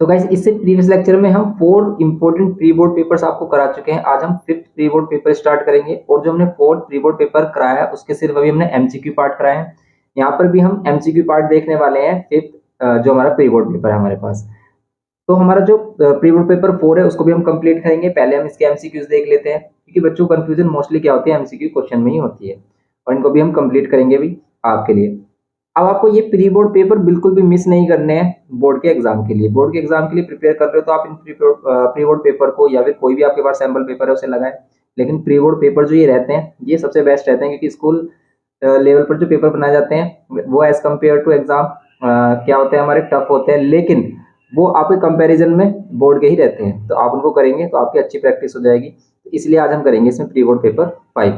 तो गाइस इससे previous lecture में हम 4 इंपॉर्टेंट प्री बोर्ड पेपर्स आपको करा चुके हैं। आज हम 5th pre board paper start करेंगे और जो हमने 4th प्री बोर्ड पेपर कराया है उसके सिर्फ अभी हमने एमसीक्यू पार्ट कराए हैं। यहाँ पर भी हम एमसीक्यू पार्ट देखने वाले हैं 5th जो हमारा प्री बोर्ड पेपर है हमारे पास। तो हमारा जो प्री बोर्ड पेपर 4 है उसको भी हम कंप्लीट करेंगे। पहले हम इसके एमसीक्यूज देख लेते हैं क्योंकि बच्चों को कंफ्यूजन मोस्टली क्या होती है, एमसीक्यू क्वेश्चन में ही होती है, और इनको भी हम कंप्लीट करेंगे भी आपके लिए। अब आपको ये प्री बोर्ड पेपर बिल्कुल भी मिस नहीं करने हैं बोर्ड के एग्जाम के लिए। बोर्ड के एग्जाम के लिए प्रिपेयर कर रहे हो तो आप इन प्री बोर्ड पेपर को या फिर कोई भी आपके पास सैम्पल पेपर है उसे लगाएं। लेकिन प्री बोर्ड पेपर जो ये रहते हैं ये सबसे बेस्ट रहते हैं क्योंकि स्कूल लेवल पर जो पेपर बनाए जाते हैं वो एज कम्पेयर टू एग्जाम क्या होते हैं, हमारे टफ होते हैं, लेकिन वो आपके कंपैरिजन में बोर्ड के ही रहते हैं। तो आप उनको करेंगे तो आपकी अच्छी प्रैक्टिस हो जाएगी। तो इसलिए आज हम करेंगे इसमें प्री बोर्ड पेपर 5।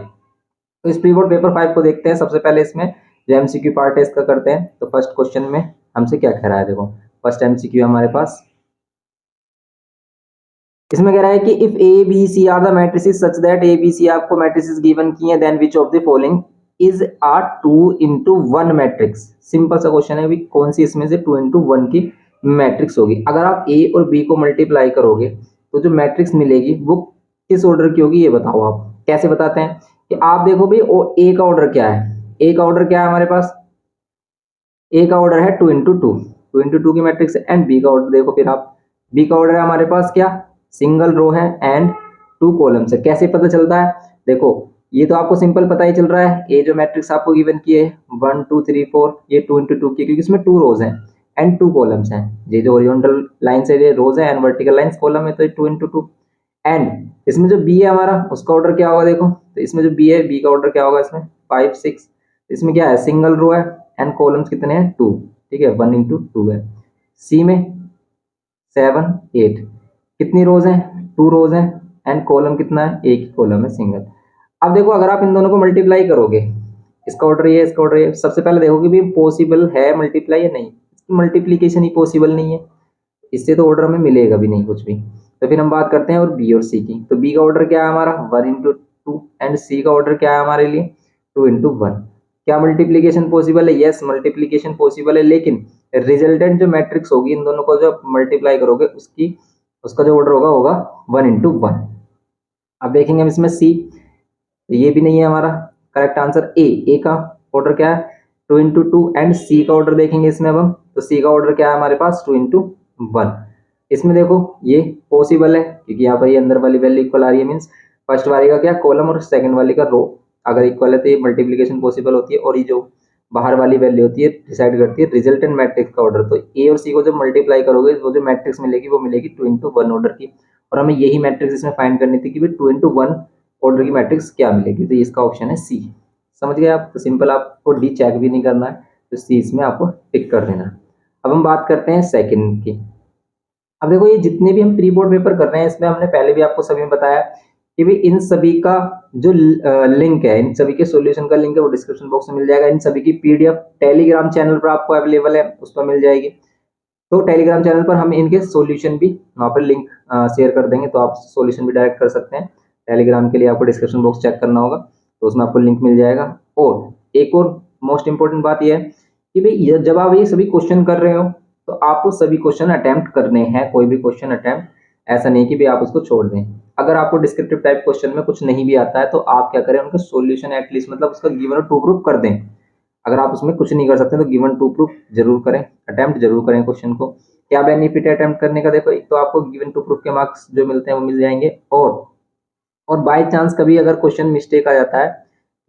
तो इस प्री बोर्ड पेपर 5 को देखते हैं। सबसे पहले इसमें जो एमसीक्यू पार्ट है इसका करते हैं। तो फर्स्ट क्वेश्चन में हमसे क्या कह रहा है, देखो फर्स्ट एमसीक्यू हमारे पास इसमें कह रहा है कि if A B C are the matrices such that A B C आपको मैट्रिसेस गिवन की है, then which of the following is a 2:1 matrix. Simple सा क्वेश्चन है, कौन सी इसमें से 2:1 की मैट्रिक्स होगी। अगर आप ए और बी को मल्टीप्लाई करोगे तो जो मैट्रिक्स मिलेगी वो किस ऑर्डर की होगी ये बताओ। आप कैसे बताते हैं कि आप देखो भाई ए का ऑर्डर क्या है, ए का ऑर्डर क्या है हमारे पास, ए का ऑर्डर है 2:2 की मैट्रिक्स है। एंड बी का ऑर्डर देखो, फिर आप बी का ऑर्डर है हमारे पास क्या, सिंगल रो है एंड 2 कॉलम्स है। कैसे पता चलता है, देखो ये तो आपको सिंपल पता ही चल रहा है। ये जो मैट्रिक्स आपको गिवन की है 1 2 3 4 ये 2:2 की, क्योंकि इसमें 2 रोज हैं एंड 2 कॉलम्स हैं। ये जो ओरिजेंटल लाइन से ये रोज है एंड वर्टिकल लाइंस कॉलम है, तो 2:2। एंड इसमें जो बी है हमारा उसका ऑर्डर क्या होगा, देखो तो इसमें जो बी है बी का ऑर्डर क्या होगा, इसमें 5 6। इसमें क्या है, सिंगल रो है एंड कॉलम्स कितने हैं 2, ठीक है 1:2 है। सी में 7 8, कितनी रोज हैं 2 रोज हैं एंड कॉलम कितना है, एक ही कॉलम है सिंगल। अब देखो अगर आप इन दोनों को मल्टीप्लाई करोगे, इसका ऑर्डर ये इसका ऑर्डर ये, सबसे पहले देखो कि भी पॉसिबल है मल्टीप्लाई या नहीं। इसकी मल्टीप्लीकेशन ही पॉसिबल नहीं है, इससे तो ऑर्डर हमें मिलेगा भी नहीं कुछ भी। तो फिर हम बात करते हैं और बी और सी की। तो बी का ऑर्डर क्या है हमारा 1:2 एंड सी का ऑर्डर क्या है हमारे लिए 2:1। क्या मल्टीप्लीकेशन पॉसिबल है, यस मल्टीप्लीकेशन पॉसिबल है, लेकिन रिजल्टेंट जो मैट्रिक्स होगी इन दोनों को जो मल्टीप्लाई करोगे उसकी उसका जो ऑर्डर होगा होगा 1:1। अब देखेंगे हम इसमें सी, ये भी नहीं है हमारा करेक्ट आंसर। ए का ऑर्डर क्या है 2:2 एंड सी का ऑर्डर देखेंगे इसमें अब हम। तो सी का ऑर्डर क्या है हमारे पास 2:1। इसमें देखो ये पॉसिबल है क्योंकि यहाँ पर ये अंदर वाली वैल्यू इक्वल आ रही है, मीन्स फर्स्ट वाली का क्या कॉलम और सेकंड वाली का रो अगर इक्वल है तो ये मल्टीप्लीकेशन पॉसिबल होती है। और ये जो बाहर वाली वैल्यू होती है डिसाइड करती है रिजल्टेंट मैट्रिक्स का ऑर्डर। तो ए और सी को जब मल्टीप्लाई करोगे वो जो मैट्रिक्स मिलेगी वो मिलेगी 2:1 ऑर्डर की। और हमें यही मैट्रिक्स इसमें फाइंड करनी थी कि भाई 2:1 ऑर्डर की मैट्रिक्स क्या मिलेगी। तो इसका ऑप्शन है सी। समझ गए आप, तो सिंपल, आपको डी चेक भी नहीं करना है, तो सी इसमें आपको टिक कर देना है। अब हम बात करते हैं सेकंड की। अब देखो ये जितने भी हम प्री बोर्ड पेपर कर रहे हैं इसमें हमने पहले भी आपको सभी में बताया कि भाई इन सभी का जो लिंक है, इन सभी के सॉल्यूशन का लिंक है वो डिस्क्रिप्शन बॉक्स में मिल जाएगा। इन सभी की पीडीएफ टेलीग्राम चैनल पर आपको अवेलेबल है, उस पर मिल जाएगी। तो टेलीग्राम चैनल पर हम इनके सॉल्यूशन भी वहाँ पर लिंक शेयर कर देंगे, तो आप सॉल्यूशन भी डायरेक्ट कर सकते हैं। टेलीग्राम के लिए आपको डिस्क्रिप्शन बॉक्स चेक करना होगा, तो उसमें आपको लिंक मिल जाएगा। और एक और मोस्ट इंपॉर्टेंट बात यह है कि भाई जब आप ये सभी क्वेश्चन कर रहे हो तो आपको सभी क्वेश्चन अटेम्प्ट करने हैं। कोई भी क्वेश्चन अटेम्प्ट, ऐसा नहीं कि भाई आप उसको छोड़ दें। अगर आपको डिस्क्रिप्टिव टाइप क्वेश्चन में कुछ नहीं भी आता है तो आप क्या करें, उनका सॉल्यूशन एटलीस्ट मतलब उसका गिवन और टू प्रूफ कर दें। अगर आप उसमें कुछ नहीं कर सकते तो गिवन टू प्रूफ जरूर करें, अटेम्प्ट जरूर करें क्वेश्चन को। क्या बेनिफिट है अटेम्प्ट करने का, देखो एक तो आपको गिवन टू प्रूफ के मार्क्स जो मिलते हैं वो मिल जाएंगे, और बाय चांस कभी अगर क्वेश्चन मिस्टेक आ जाता है,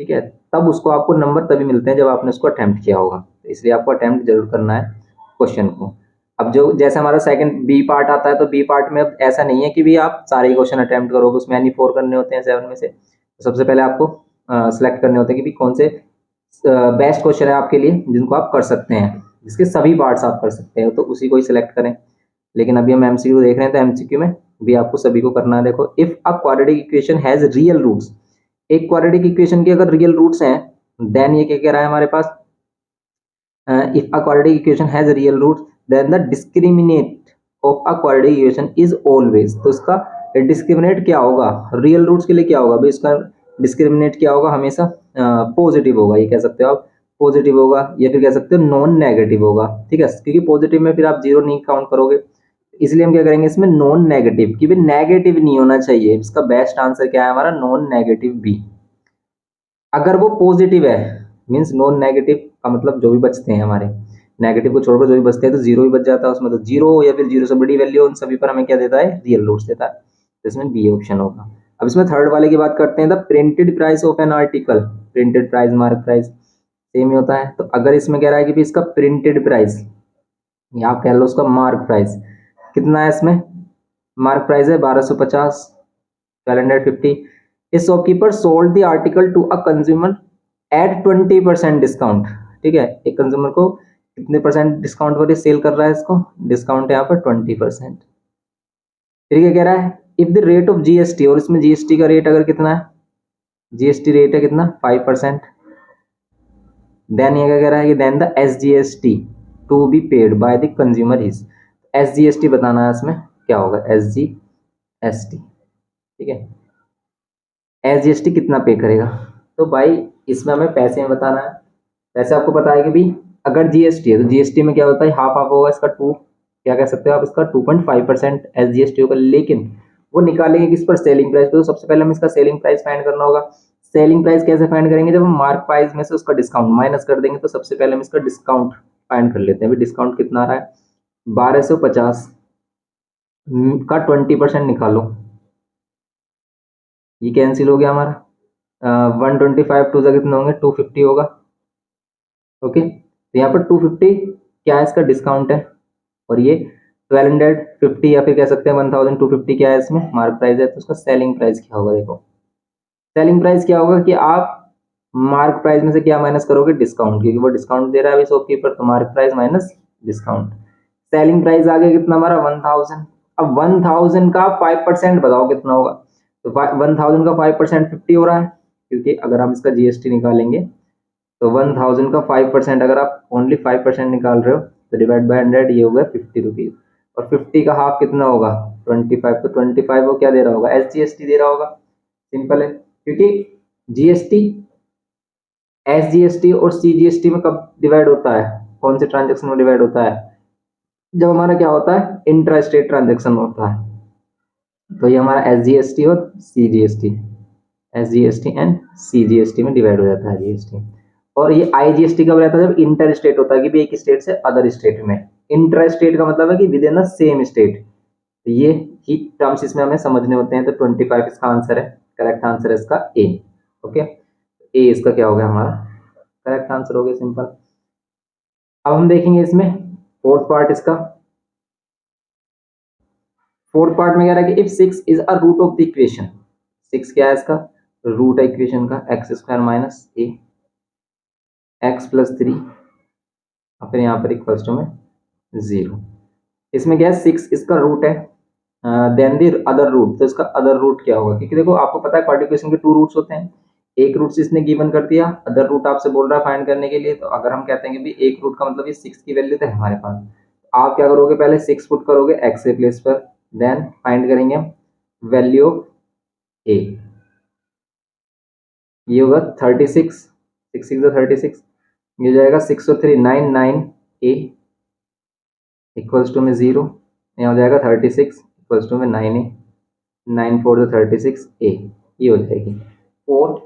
ठीक है, तब उसको आपको नंबर तभी मिलते हैं जब आपने उसको अटेम्प्ट किया होगा। तो इसलिए आपको अटेम्प्ट जरूर करना है क्वेश्चन को। अब जो जैसे हमारा सेकंड बी पार्ट आता है, तो बी पार्ट में अब ऐसा नहीं है कि भी आप सारे ही क्वेश्चन अटेम्प्ट करोगे, उसमें एनी 4 करने होते हैं 7 में से। तो सबसे पहले आपको सिलेक्ट करने होते हैं कि भी कौन से बेस्ट क्वेश्चन है आपके लिए जिनको आप कर सकते हैं, जिसके सभी पार्ट्स आप कर सकते हैं, तो उसी को ही सिलेक्ट करें। लेकिन अभी हम एमसीक्यू देख रहे हैं तो एमसीक्यू में भी आपको सभी को करना है। देखो if a quadratic equation has real roots, एक क्वाड्रेटिक इक्वेशन के अगर रियल रूट्स हैं देन ये क्या कह रहा है हमारे पास, if a quadratic equation has real roots then the discriminant of a quadratic equation is always, तो इसका डिस्क्रिमिनेट क्या होगा, रियल रूट्स के लिए क्या होगा भाई, इसका डिस्क्रिमिनेट क्या होगा, हमेशा पॉजिटिव होगा। ये कह सकते हो आप पॉजिटिव होगा, या फिर कह सकते हो नॉन नेगेटिव होगा, ठीक है, क्योंकि पॉजिटिव में फिर आप जीरो नहीं काउंट करोगे, इसलिए हम क्या करेंगे इसमें नॉन नेगेटिव, कि भाई नेगेटिव नहीं होना चाहिए। इसका बेस्ट आंसर क्या है हमारा, नॉन नेगेटिव बी। अगर वो पॉजिटिव है, मीन्स नॉन नेगेटिव का मतलब जो भी बचते हैं हमारे, नेगेटिव को छोड़कर जो भी बचते हैं, तो जीरो भी बच जाता है उसमें, तो जीरो या फिर जीरो से बड़ी वैल्यू उन सभी पर हमें क्या देता है, रियल रूट्स देता है। तो इसमें बी ऑप्शन होगा। अब इसमें थर्ड वाले की बात करते हैं, the printed price of an article, printed price mark price same ही होता है। तो अगर इसमें कह रहा है कि भी इसका प्रिंटेड प्राइस, या आप कह लो उसका मार्क प्राइस कितना है, इसमें मार्क प्राइस है 1250, 1250। A shopkeeper sold the article to a consumer at 20% discount. ठीक है, एक कंज्यूमर को कितने परसेंट डिस्काउंट पर सेल कर रहा है, इसको डिस्काउंट है यहाँ पर 20%। फिर क्या कह रहा है, if the rate of GST, और इसमें जीएसटी का रेट अगर कितना है, जीएसटी रेट है कितना 5%। देन ये क्या कह रहा है कि then the SGST to be paid by the consumer is, SGST बताना है इसमें क्या होगा, एसजीएसटी। ठीक है, एसजीएसटी कितना पे करेगा। तो भाई इसमें हमें पैसे में बताना है। वैसे आपको पता है कि भाई अगर जीएसटी है तो जीएसटी में क्या होता है, हाफ हाफ होगा इसका, टू क्या कह सकते हो आप, इसका 2.5% एसजीएसटी होगा। लेकिन वो निकालेंगे किस पर, सेलिंग प्राइस पे। तो सबसे पहले हमें इसका सेलिंग प्राइस फाइंड करना होगा। सेलिंग प्राइस कैसे फाइंड करेंगे, जब हम मार्क प्राइस में से उसका डिस्काउंट माइनस कर देंगे। तो सबसे पहले हम इसका डिस्काउंट फाइंड कर लेते हैं। भाई डिस्काउंट कितना आ रहा है, 1250 का 20% निकालो, ये कैंसिल हो गया हमारा। 125 टू जा कितने होंगे, 250 होगा। ओके, तो यहाँ पर 250 क्या है, इसका डिस्काउंट है। और ये 1250 या फिर कह सकते हैं 1250 क्या है, इसमें मार्क प्राइस है। तो उसका सेलिंग प्राइस क्या होगा, देखो सेलिंग प्राइस क्या होगा कि आप मार्क प्राइस में से क्या माइनस करोगे, डिस्काउंट, क्योंकि वो डिस्काउंट दे रहा है अभी शॉपकीपर, तो mark price minus discount. Selling price आ गया कितना हमारा 1000। अब 1000 का 5% बताओ कितना होगा। तो 1000 का 5% 50 हो रहा है, क्योंकि अगर हम इसका जीएसटी निकालेंगे तो 1000 का 5%, अगर आप ओनली 5% निकाल रहे हो तो डिवाइड बाय 100, ये होगा 50 रुपीज। और 50 का हाफ कितना होगा, 25। तो 25 वो क्या दे रहा होगा, एसजीएसटी दे रहा होगा। सिंपल है, क्योंकि जीएसटी, एसजीएसटी और सीजीएसटी में कब डिवाइड होता है, कौन से ट्रांजेक्शन में डिवाइड होता है, जब हमारा क्या होता है, इंट्रा स्टेट ट्रांजेक्शन होता है। तो ये हमारा एसजीएसटी और सीजीएसटी, एसजीएसटी एंड सीजीएसटी में डिवाइड हो जाता है जीएसटी। और ये आईजीएसटी कब रहता है, जब इंटर स्टेट होता है, कि भी एक स्टेट से अदर स्टेट में। इंटर स्टेट का मतलब है कि with in the same state. तो ये ही टर्म्स इसमें हमें समझने होते हैं। तो 25 इसका आंसर है, करेक्ट आंसर है इसका ए। ओके, ए इसका क्या हो गया हमारा करेक्ट आंसर हो गया, सिंपल। अब हम देखेंगे इसमें फोर्थ पार्ट इसका। फोर्थ पार्ट में कह रहा है कि if 6 is a root of the equation, 6 क्या है इसका रूट है इक्वेशन का, x square minus a x plus 3, और फिर यहाँ पर इक्वल्स टू में 0। इसमें क्या है, 6 इसका रूट है, देन द अदर रूट। तो इसका अदर रूट क्या होगा, क्योंकि देखो आपको पता है क्वाड्रिकेशन के 2 रूट्स होते हैं। एक रूट इसने गिवन कर दिया, अदर रूट आपसे बोल रहा है फाइंड करने के लिए। तो अगर हम कहते हैं कि भी एक रूट का मतलब ये 6 की वैल्यू तो है हमारे पास, आप क्या करोगे, पहले 6 पुट करोगे एक्स के प्लेस पर, देन फाइंड करेंगे वैल्यू ऑफ ए, ये होगा 36, 6 6 36, ये हो जाएगा 6 और 3 9 9 ए इक्वल्स टू में 0, यहाँ हो जाएगा 36 इक्वल्स टू में 9 ए, 9 4 36 ए, ये हो जाएगी 4।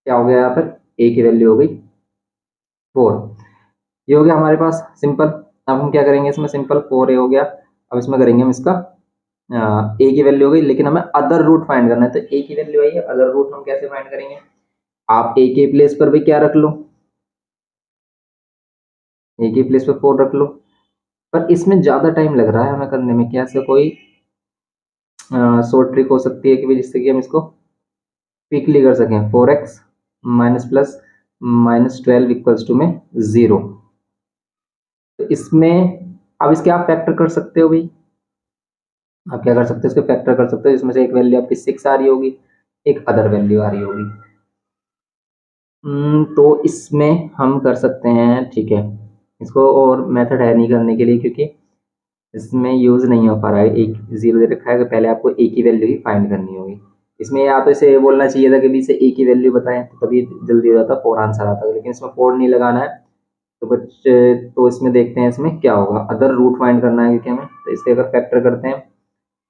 क्या हो गया यहाँ पर, ए की वैल्यू हो गई 4, ये हो गया हमारे पास सिंपल। अब हम क्या करेंगे इसमें, सिंपल 4 ए हो गया। अब इसमें करेंगे हम इसका ए की वैल्यू हो गई, लेकिन हमें अदर रूट फाइंड करना है। तो ए की वैल्यू आई है, अदर रूट हम कैसे फाइंड करेंगे, आप ए के प्लेस पर भी क्या रख लो, ए के प्लेस पर 4 रख लो। पर इसमें ज्यादा टाइम लग रहा है हमें करने में, क्या ऐसे कोई शॉर्ट ट्रिक हो सकती है कि जिससे कि हम इसको क्विकली कर सकें। 4x minus plus minus 12 equals to में 0। तो इसमें अब इसके आप फैक्टर कर सकते हो भाई, आप क्या कर सकते हो, इसके फैक्टर कर सकते हो। इसमें से एक वैल्यू आपकी 6 आ रही होगी, एक अदर वैल्यू आ रही होगी। तो इसमें हम कर सकते हैं, ठीक है, इसको और मेथड है नहीं करने के लिए, क्योंकि इसमें यूज नहीं हो पा रहा है। एक 0 दे रखा है, तो पहले आपको ए की वैल्यू ही फाइंड करनी होगी। इसमें या तो इसे बोलना चाहिए था कि भी इसे ए की वैल्यू बताएं, तो तभी जल्दी हो जाता, 4 आंसर आता, लेकिन इसमें 4 नहीं लगाना है। तो बच्चे तो इसमें देखते हैं इसमें क्या होगा, अदर रूट फाइंड करना है क्योंकि हमें, तो इससे अगर फैक्टर करते हैं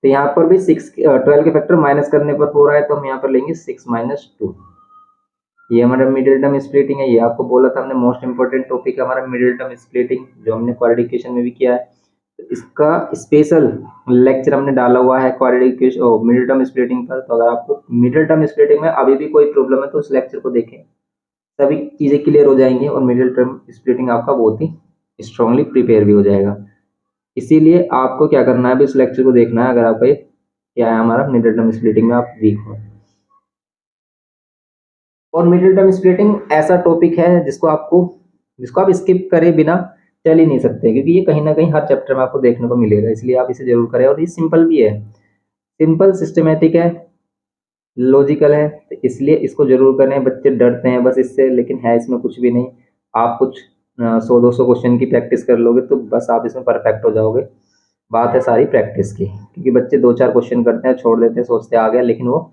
तो यहाँ पर भी 12 के फैक्टर माइनस करने पर 4 आए, तो हम यहाँ पर लेंगे 6 - 2। ये हमारा मिडिल टर्म स्प्लिटिंग है। ये आपको बोला था हमने, मोस्ट इंपॉर्टेंट टॉपिक है हमारा मिडिल टर्म स्प्लिटिंग, जो हमने क्वाड्रेटिक इक्वेशन में भी किया है। तो इसका स्पेशल लेक्चर हमने डाला हुआ है quadratic equation middle term splitting पर। तो अगर आपको मिडिल टर्म स्प्लिटिंग में अभी भी कोई प्रॉब्लम है तो उस लेक्चर को देखें, सभी चीज़ें क्लियर हो जाएंगी और मिडिल टर्म स्प्लिटिंग आपका बहुत ही स्ट्रांगली प्रिपेयर भी हो जाएगा। इसीलिए आपको क्या करना है, अभी इस लेक्चर को देखना है अगर आपका ये क्या है हमारा मिडिल टर्म स्प्लिटिंग में आप वीक हो। और मिडिल टर्म स्प्लिटिंग ऐसा टॉपिक है जिसको आप स्किप करे बिना चल ही नहीं सकते, क्योंकि ये कहीं ना कहीं हर चैप्टर में आपको देखने को मिलेगा, इसलिए आप इसे जरूर करें। और ये सिंपल भी है, सिंपल सिस्टमेटिक है, लॉजिकल है, तो इसलिए इसको जरूर करें। बच्चे डरते हैं बस इससे, लेकिन है इसमें कुछ भी नहीं। आप कुछ 100-200 क्वेश्चन की प्रैक्टिस कर लोगे तो बस आप इसमें परफेक्ट हो जाओगे। बात है सारी प्रैक्टिस की, क्योंकि बच्चे 2-4 क्वेश्चन करते हैं, छोड़ देते हैं, सोचते आ गया, लेकिन वो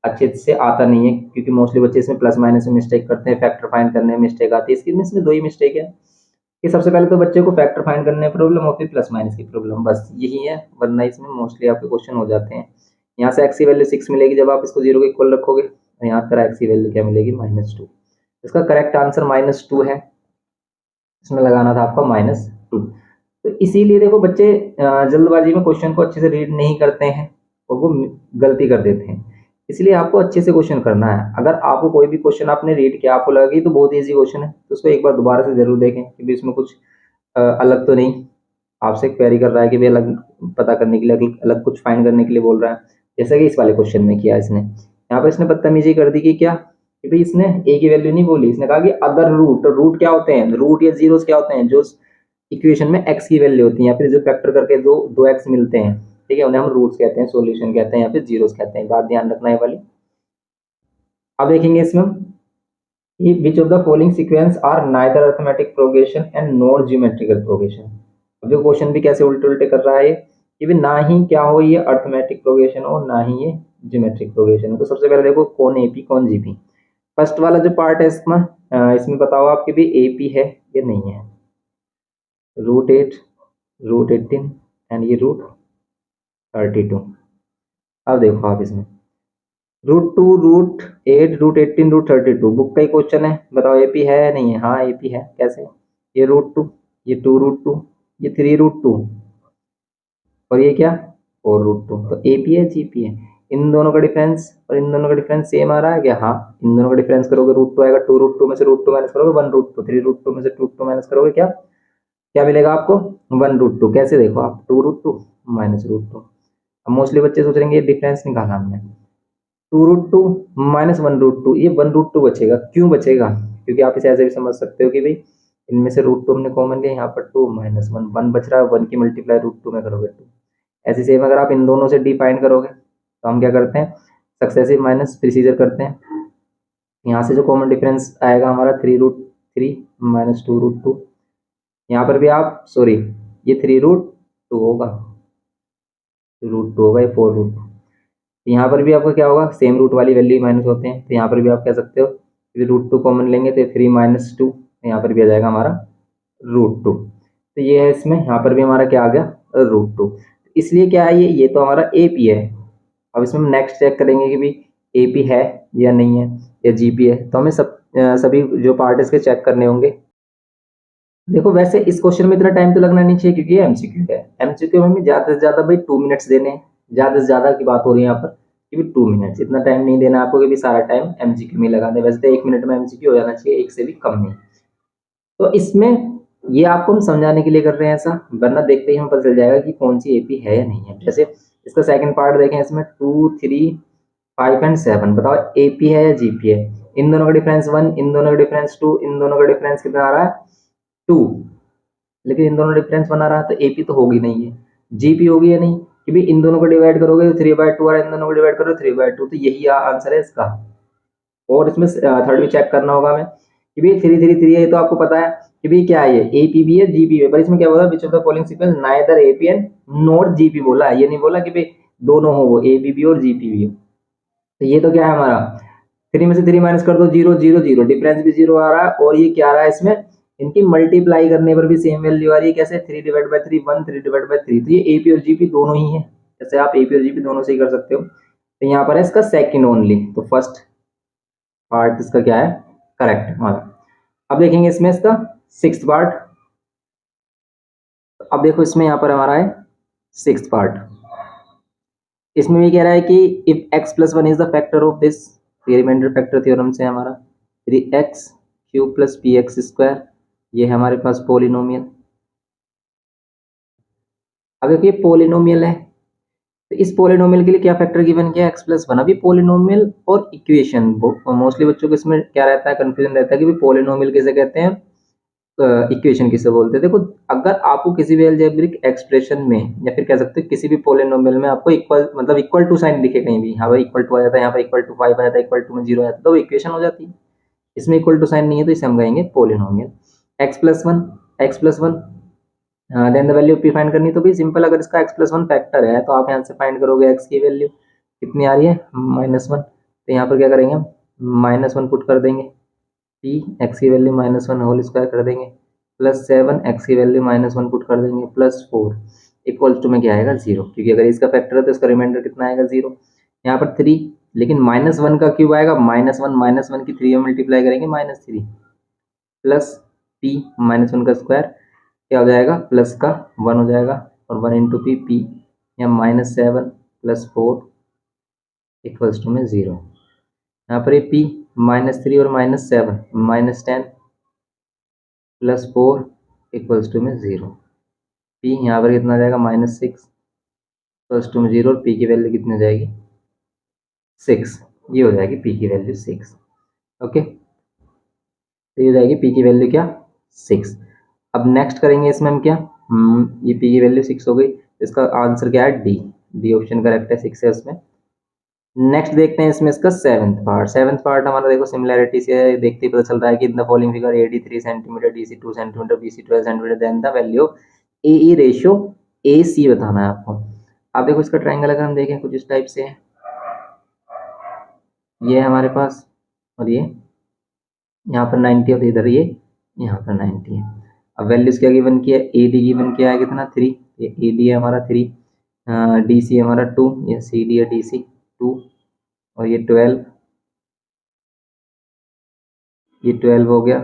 अच्छे से आता नहीं है, क्योंकि मोस्टली बच्चे इसमें प्लस माइनस में मिस्टेक करते हैं, फैक्टर फाइंड करने में मिस्टेक आती है। इसमें 2 ही मिस्टेक है कि सबसे पहले तो बच्चे को फैक्टर फाइंड करने में प्रॉब्लम और फिर प्लस माइनस की प्रॉब्लम, बस यही है। वरना इसमें मोस्टली आपके क्वेश्चन हो जाते हैं। यहाँ से एक्स की वैल्यू 6 मिलेगी जब आप इसको 0 के इक्वल रखोगे, और यहाँ पर एक्स की वैल्यू क्या मिलेगी, -2। इसका करेक्ट आंसर -2 है, इसमें लगाना था आपका -2। तो इसीलिए देखो बच्चे जल्दबाजी में क्वेश्चन को अच्छे से रीड नहीं करते हैं और वो गलती कर देते हैं। इसलिए आपको अच्छे से क्वेश्चन करना है। अगर आपको कोई भी क्वेश्चन आपने रीड किया, आपको लगा कि तो बहुत ईजी क्वेश्चन है, तो उसको एक बार दोबारा से जरूर देखें कि इसमें कुछ अलग तो नहीं आपसे क्वेरी कर रहा है कि भाई अलग पता करने के लिए, अलग कुछ फाइंड करने के लिए बोल रहा है, जैसा कि इस वाले क्वेश्चन में किया इसने। यहाँ पर इसने बदतमीजी कर दी कि क्या, कि भाई इसने ए की वैल्यू नहीं बोली, इसने कहा कि अदर रूट। रूट क्या होते हैं, रूट या जीरोस क्या होते हैं, जो इक्वेशन में एक्स की वैल्यू होती है, या फिर जो फैक्टर करके दो एक्स मिलते हैं, ठीक है, उन्हें हम रूट्स कहते हैं, सॉल्यूशन कहते हैं, या फिर जीरोस कहते हैं। बात ध्यान रखना है वाली। अब देखेंगे इसमें which of the following sequence are neither arithmetic progression and nor geometrical progression. अब जो क्वेश्चन भी कैसे उल्टे उल्टे कर रहा है ये भी, ना ही क्या हो ये अरिथमेटिक प्रोग्रेशन और ना ही ये ज्योमेट्रिक प्रोग्रेशन। तो सबसे पहले देखो कौन एपी कौन जीपी। फर्स्ट वाला जो पार्ट है इसमें बताओ आपके भी एपी है या नहीं है। √8, √18 एंड ये √32। अब देखो आप इसमें √2, √8, √18, √32 बुक का ही क्वेश्चन है, बताओ एपी है या नहीं है। हाँ एपी है। कैसे, ये √2, ये 2√2, ये 3√2 और ये क्या 4√2, तो एपी है जीपी है। इन दोनों का डिफरेंस और इन दोनों का डिफरेंस सेम आ रहा है क्या। हाँ, इन दोनों का डिफरेंस करोगे √2 आएगा, 2√2 में से √2 माइनस करोगे 1√2, 3√2 में से 2 माइनस करोगे क्या क्या मिलेगा आपको 1√2। कैसे देखो आप 2√2 -√2। अब मोस्टली बच्चे सोच रहे हैं डिफरेंस निकाला हमने, 2√2 -1√2, ये 1√2 बचेगा। क्यों बचेगा, क्योंकि आप इसे ऐसे भी समझ सकते हो कि भाई इनमें से √2 हमने कॉमन लिया, यहाँ पर 2 -1 1 बच रहा है, 1 की मल्टीप्लाई √2 में करोगे 2। ऐसे सेम अगर आप इन दोनों से डिफाइन करोगे तो हम क्या करते हैं, सक्सेसिव माइनस प्रीसीजर करते हैं। यहाँ से जो कॉमन डिफरेंस आएगा हमारा 3√3 -2√2। यहाँ पर भी आप सॉरी, ये 3√2 होगा, √2 होगा, ये 4√2। यहाँ पर भी आपका क्या होगा, सेम रूट वाली वैल्यू माइनस होते हैं, तो यहाँ पर भी आप कह सकते हो कि √2 कॉमन लेंगे तो 3 - 2, यहाँ पर भी आ जाएगा हमारा √2। तो ये है इसमें, यहाँ पर भी हमारा क्या आ गया √2। इसलिए क्या है ये तो हमारा एपी है। अब इसमें हम नेक्स्ट चेक करेंगे कि भाई एपी है या नहीं है या जीपी है, तो हमें सभी जो पार्ट इसके चेक करने होंगे। देखो वैसे इस क्वेश्चन में इतना टाइम तो लगना नहीं चाहिए, क्योंकि ये एमसीक्यू है। एमसीक्यू में ज्यादा से ज्यादा भाई 2 मिनट्स देने हैं, ज्यादा से ज्यादा की बात हो रही है यहाँ पर कि 2 मिनट्स, इतना टाइम नहीं देना आपको कि भी सारा टाइम एमसीक्यू में लगा दे। वैसे तो 1 मिनट में एमसीक्यू हो जाना चाहिए, एक से भी कम नहीं। तो इसमें ये आपको हम समझाने के लिए कर रहे हैं ऐसा, वरना देखते ही हमें पता चल जाएगा कि कौन सी एपी है या नहीं है। जैसे इसका सेकंड पार्ट देखें, इसमें 2, 3, 5 एंड 7, बताओ एपी है या जीपी है। इन दोनों का डिफरेंस 1, इन दोनों का डिफरेंस 2, इन दोनों का डिफरेंस कितना आ रहा है 2, लेकिन इन दोनों डिफरेंस बना रहा है, तो एपी तो होगी नहीं है। जीपी होगी या नहीं, कि भाई इन दोनों को डिवाइड करोगे तो 3/2 आ रहा है, इन दोनों को डिवाइड करो 3/2, तो यही आंसर है इसका। और इसमें थर्ड भी चेक करना होगा हमें कि भाई 3 3 3 है, ये तो आपको पता है कि भाई क्या है, ये एपी है जीपी है, पर इसमें क्या बोला, विच of the following sequence neither AP and not GP बोला है, ये नहीं बोला कि भाई दोनों हो, वो एपी भी और जीपी भी हो। तो ये तो क्या है हमारा 3 में से 3 माइनस कर दो 0 0 0, डिफरेंस भी 0 आ रहा है, और ये क्या आ रहा है इसमें इनकी मल्टीप्लाई करने पर भी सेम वैल्यू आ रही है। कैसे? 3/3 1 3/3। तो ये एपी और जीपी दोनों ही है, जैसे आप एपी और जीपी दोनों से ही कर सकते हो। तो यहाँ पर है इसका सेकंड ओनली, तो फर्स्ट पार्ट इसका क्या है? करेक्ट हमारा। अब देखेंगे इसमें इसका सिक्स्थ पार्ट। अब देखो इसमें यहाँ पर हमारा है सिक्स्थ पार्ट। इसमें भी कह रहा है कि if x+1 is the factor of this, remainder factor theorem से हमारा 3x³ + px², ये है हमारे पास पोलिनोमियल। अब देखिए पोलिनोमियल है, तो इस पोलिनोमियल के लिए क्या फैक्टर गिवन किया? x+1। अभी पोलिनोमियल और इक्वेशन मोस्टली बच्चों को इसमें क्या रहता है, कंफ्यूजन रहता है कि पोलिनोमियल किसे कहते हैं, इक्वेशन किसे बोलते हैं। देखो अगर आपको किसी भी अलजेब्रिक एक्सप्रेशन में या फिर कह सकते हो किसी भी पोलिनोमियल में आपको इक्वल मतलब इक्वल टू साइन दिखे कहीं भी, यहाँ पर इक्वल टू आ जाता है, यहाँ पर इक्वल टू 5 आ जाता है, इक्वल टू में 0 आ जाता है, तो वो इक्वेशन हो जाती है। इसमें इक्वल टू साइन नहीं है तो इसे हम कहेंगे polynomial. x+1 then the value P find करनी, तो भी सिंपल, अगर इसका x+1 फैक्टर है तो आप यहाँ से फाइंड करोगे x की वैल्यू कितनी आ रही है? -1। तो यहाँ पर क्या करेंगे हम? -1 पुट कर देंगे, p x की वैल्यू -1 होल स्क्वायर कर देंगे, +7 x की वैल्यू -1 पुट कर देंगे, +4 इक्वल्स टू में क्या आएगा? 0, क्योंकि अगर इसका फैक्टर है तो इसका रिमाइंडर कितना आएगा? 0। यहाँ पर 3, लेकिन -1 का क्यूब आएगा, -1 की 3 में मल्टीप्लाई करेंगे, -3 प्लस p -1 का स्क्वायर क्या हो जाएगा? प्लस का 1 हो जाएगा, और 1 इंटू पी या -7 + 4 इक्वल्स टू में 0। यहाँ पर ये p -3 और -7 -10 + 4 इक्वल्स टू में 0। p यहाँ पर कितना आ जाएगा? -6 इक्वल्स टू में 0, और p की वैल्यू कितनी हो जाएगी? 6। ये हो जाएगी p की वैल्यू 6। ओके, तो ये हो जाएगी p की वैल्यू क्या? 6। अब नेक्स्ट करेंगे इसमें हम क्या, ये p की वैल्यू 6 हो गई, इसका आंसर क्या है? डी ऑप्शन करेक्ट है, 6 है उसमें। नेक्स्ट देखते हैं इसमें इसका सेवंथ पार्ट हमारा देखो सिमिलैरिटी से देखते ही पता चल रहा है कि in the following figure AD 3 centimetre, DC 2 centimetre, BC 12 centimetre, then the value AE ratio AC बताना है आपको। अब देखो इसका ट्रायंगल अगर हम देखें कुछ इस टाइप से है, ये है हमारे पास, और ये यहाँ पर 90 और इधर ये यहाँ पर 90 है। अब वैल्यूज क्या गिवन किया है? AD गिवन किया है कितना? 3, ये AD है हमारा 3, DC हमारा 2, ये CD है DC 2, और ये 12, ये 12 हो गया।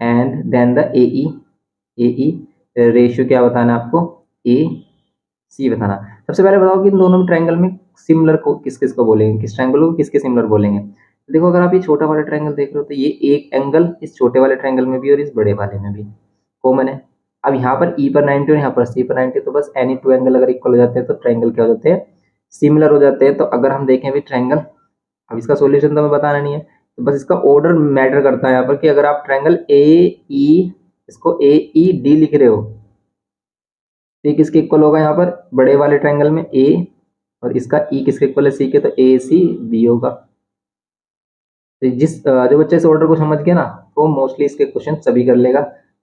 And then the AE ratio क्या बताना है आपको? AC बताना। सबसे पहले बताओ कि इन दोनों ट्रायंगल में सिमिलर को किस किस को बोलेंगे, किस ट्रायंगल को किसके सिमिलर बोलेंगे। तो देखो अगर आप ये छोटा वाला ट्रायंगल देख रहे हो तो ये एक एंगल इस छोटे वाले ट्रायंगल में भी और इस बड़े वाले में भी कॉमन है। अब यहाँ पर E पर 90 और यहाँ पर C पर 90, तो बस एनी टू एंगल अगर इक्वल हो जाते हैं तो ट्रायंगल क्या हो जाते हैं? सिमिलर हो जाते हैं। तो अगर हम देखें अभी ट्रायंगल, अब इसका सॉल्यूशन तो हमें बताना नहीं है, तो बस इसका ऑर्डर मैटर करता है यहाँ पर, कि अगर आप ट्रायंगल AE, इसको AED लिख रहे हो तो ये किसके इक्वल होगा? यहाँ पर बड़े वाले ट्रायंगल में A, और इसका E किसके इक्वल है? C के, तो ACB होगा। तो जो बच्चे इस ऑर्डर को समझ गया ना, तो मोस्टली इसके क्वेश्चन सभी कर लेगा।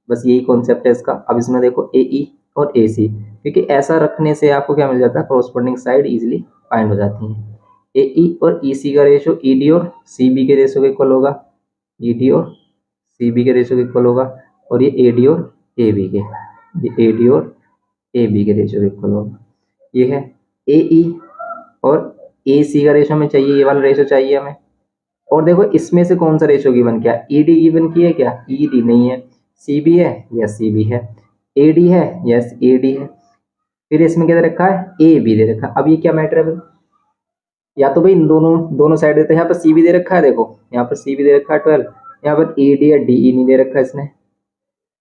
बस यही कॉन्सेप्ट है इसका। अब इसमें देखो AE और AC, क्योंकि ऐसा रखने से आपको क्या मिल जाता है? कॉरस्पॉन्डिंग साइड इजीली फाइंड हो जाती है। AE और EC का रेशियो ED और CB के रेशियो के इक्वल होगा, ED और CB के रेशियो के इक्वल होगा, और ये AD और AB के, ये AD और AB के रेशियो के इक्वल होगा। ये है AE और AC का रेशियो हमें चाहिए, ये वाला रेशियो चाहिए हमें। और देखो इसमें से कौन सा रेशियो गिवन किया? ED गिवन किया है क्या? ED नहीं है। CB है? यस CB है। AD है? यस AD है। फिर इसमें क्या दे रखा है? AB दे रखा है। अब ये क्या मैटर है भाई? या तो भाई इन दोनों साइड देते हैं। यहाँ पर CB दे रखा है, देखो यहाँ पर CB दे रखा है 12, यहाँ पर AD या DE नहीं दे रखा है इसने,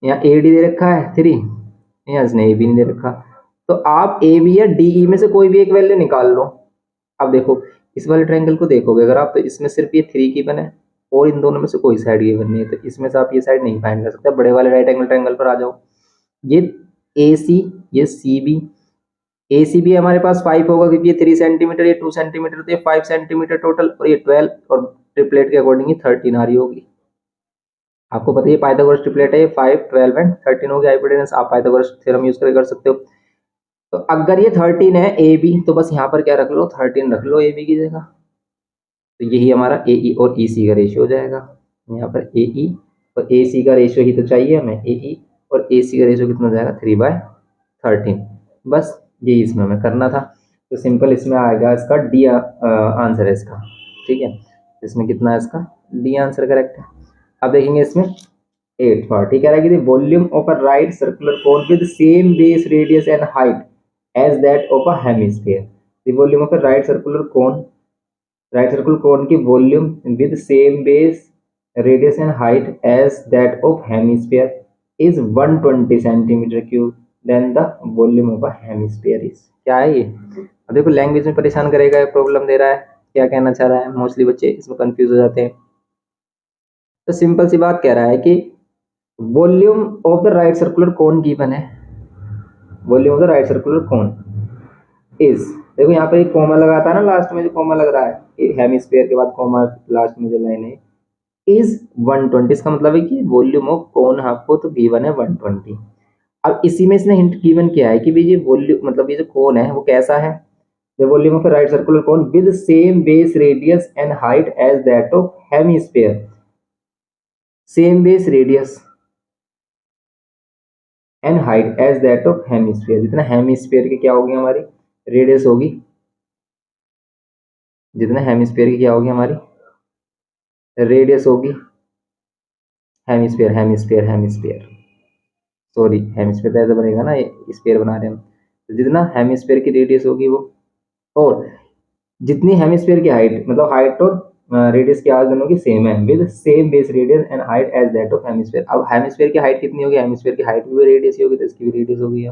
यहाँ AD दे रखा है 3, यहाँ इसने AB नहीं दे रखा। तो आप AB या DE में से कोई भी एक वैल्यू निकाल लो। अब देखो इस वाले ट्रायंगल को देखोगे अगर आप, तो इसमें सिर्फ ये 3 गिवन है और इन दोनों में से कोई साइड गिवन नहीं है, तो इसमें से आप ये साइड नहीं फाइंड कर सकते। बड़े वाले राइट एंगल ट्रायंगल पर आ जाओ, ये AC, ये CB, ACB हमारे पास 5 होगा क्योंकि ये 3 सेंटीमीटर, ये 2 सेंटीमीटर, तो ये 5 सेंटीमीटर टोटल, और ये 12, और ट्रिपलेट के अकॉर्डिंग ये 13 आ रही होगी। आपको पता है पाइथागोरस ट्रिपलेट है, ये 5 12 एंड 13 हो गया हाइपोटेनस। आप पाइथागोरस थ्योरम यूज करके कर सकते हो। तो अगर ये 13 है AB, तो बस यहाँ पर क्या रख लो? 13 रख लो AB की जगह। तो यही हमारा AE और EC का रेशियो हो जाएगा। यहाँ पर AE और ए सी का रेशियो ही तो चाहिए हमें, ए ई, और ए सी का रेशियो कितना हो जाएगा 3/13। बस यही इसमें हमें करना था। तो सिंपल इसमें आएगा इसका डी आंसर है इसका। ठीक है, इसमें कितना है इसका डी आंसर करेक्ट है। अब देखेंगे इसमें 8 पार्ट, ठीक है कि volume of a right circular cone with same base radius and height as that of a hemisphere. The volume of a right circular cone की volume with same base radius and height as that of hemisphere is 120 centimetre cube, then the volume of a hemisphere is. क्या है ये? अब देखो language में परेशान करेगा, problem दे रहा है, क्या कहना चाह रहा है, मोस्टली बच्चे इसमें कंफ्यूज हो जाते हैं। तो सिंपल सी बात कह रहा है कि volume of the right circular cone given है, volume of the right circular cone is, देखो यहाँ पे एक कॉमा लगाता है ना लास्ट में, जो कॉमा लग रहा है हेमिस्फीयर के बाद कॉमा लास्ट में जो लाइन है इज 120, इसका मतलब है कि वॉल्यूम ऑफ कोन आपको तो गिवन है 120। अब इसी में इसने हिंट गिवन किया है कि भाई ये वॉल्यूम मतलब ये जो कोन है वो कैसा है, the volume of right circular cone with same base radius and height as that of hemisphere. Same base radius and height as that of hemisphere, जितना हेमिस्फीयर की क्या होगी हमारी रेडियस होगी, जितना हेमिस्फीयर की क्या होगी हमारी रेडियस होगी, hemisphere hemisphere hemisphere sorry hemisphere तो ऐसा बनेगा ना, स्फीयर बना रहे हैं हम, तो जितना हेमिस्फीयर की रेडियस होगी वो, और जितनी हेमिस्फीयर की हाइट मतलब हाइट और रेडियस की आज दोनों की सेम है with same base radius and height as that of hemisphere. अब हेमिस्फीयर की हाइट कितनी होगी, हेमिस्फीयर की हाइट भी रेडियस ही होगी तो इसकी भी रेडियस होगी।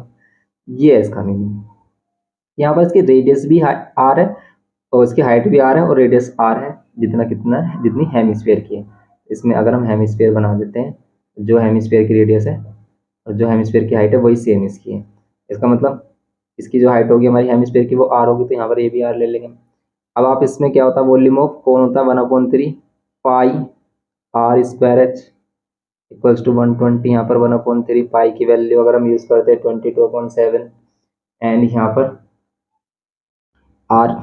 ये है इसका मीनिंग। यहाँ पर इसकी रेडियस भी आर है और इसकी हाइट भी आर है और रेडियस आर है, जितना कितना है जितनी हेमिस्फीयर की है। इसमें अगर हम हेमिस्फीयर बना देते हैं, जो हेमिस्फीयर की रेडियस है और जो हेमिस्फीयर की हाइट है वही सेम इसकी है, इसका मतलब इसकी जो हाइट होगी हमारी हेमिस्फीयर की वो आर होगी, तो यहाँ पर ये भी आर ले लेंगे। अब आप इसमें क्या होता है वॉल्यूम ऑफ कौन होता है 1/3 pi r square h equals to 120। यहाँ पर 1/3 पाई की वैल्यू अगर हम यूज करते हैं 22/7 एंड यहाँ पर आर,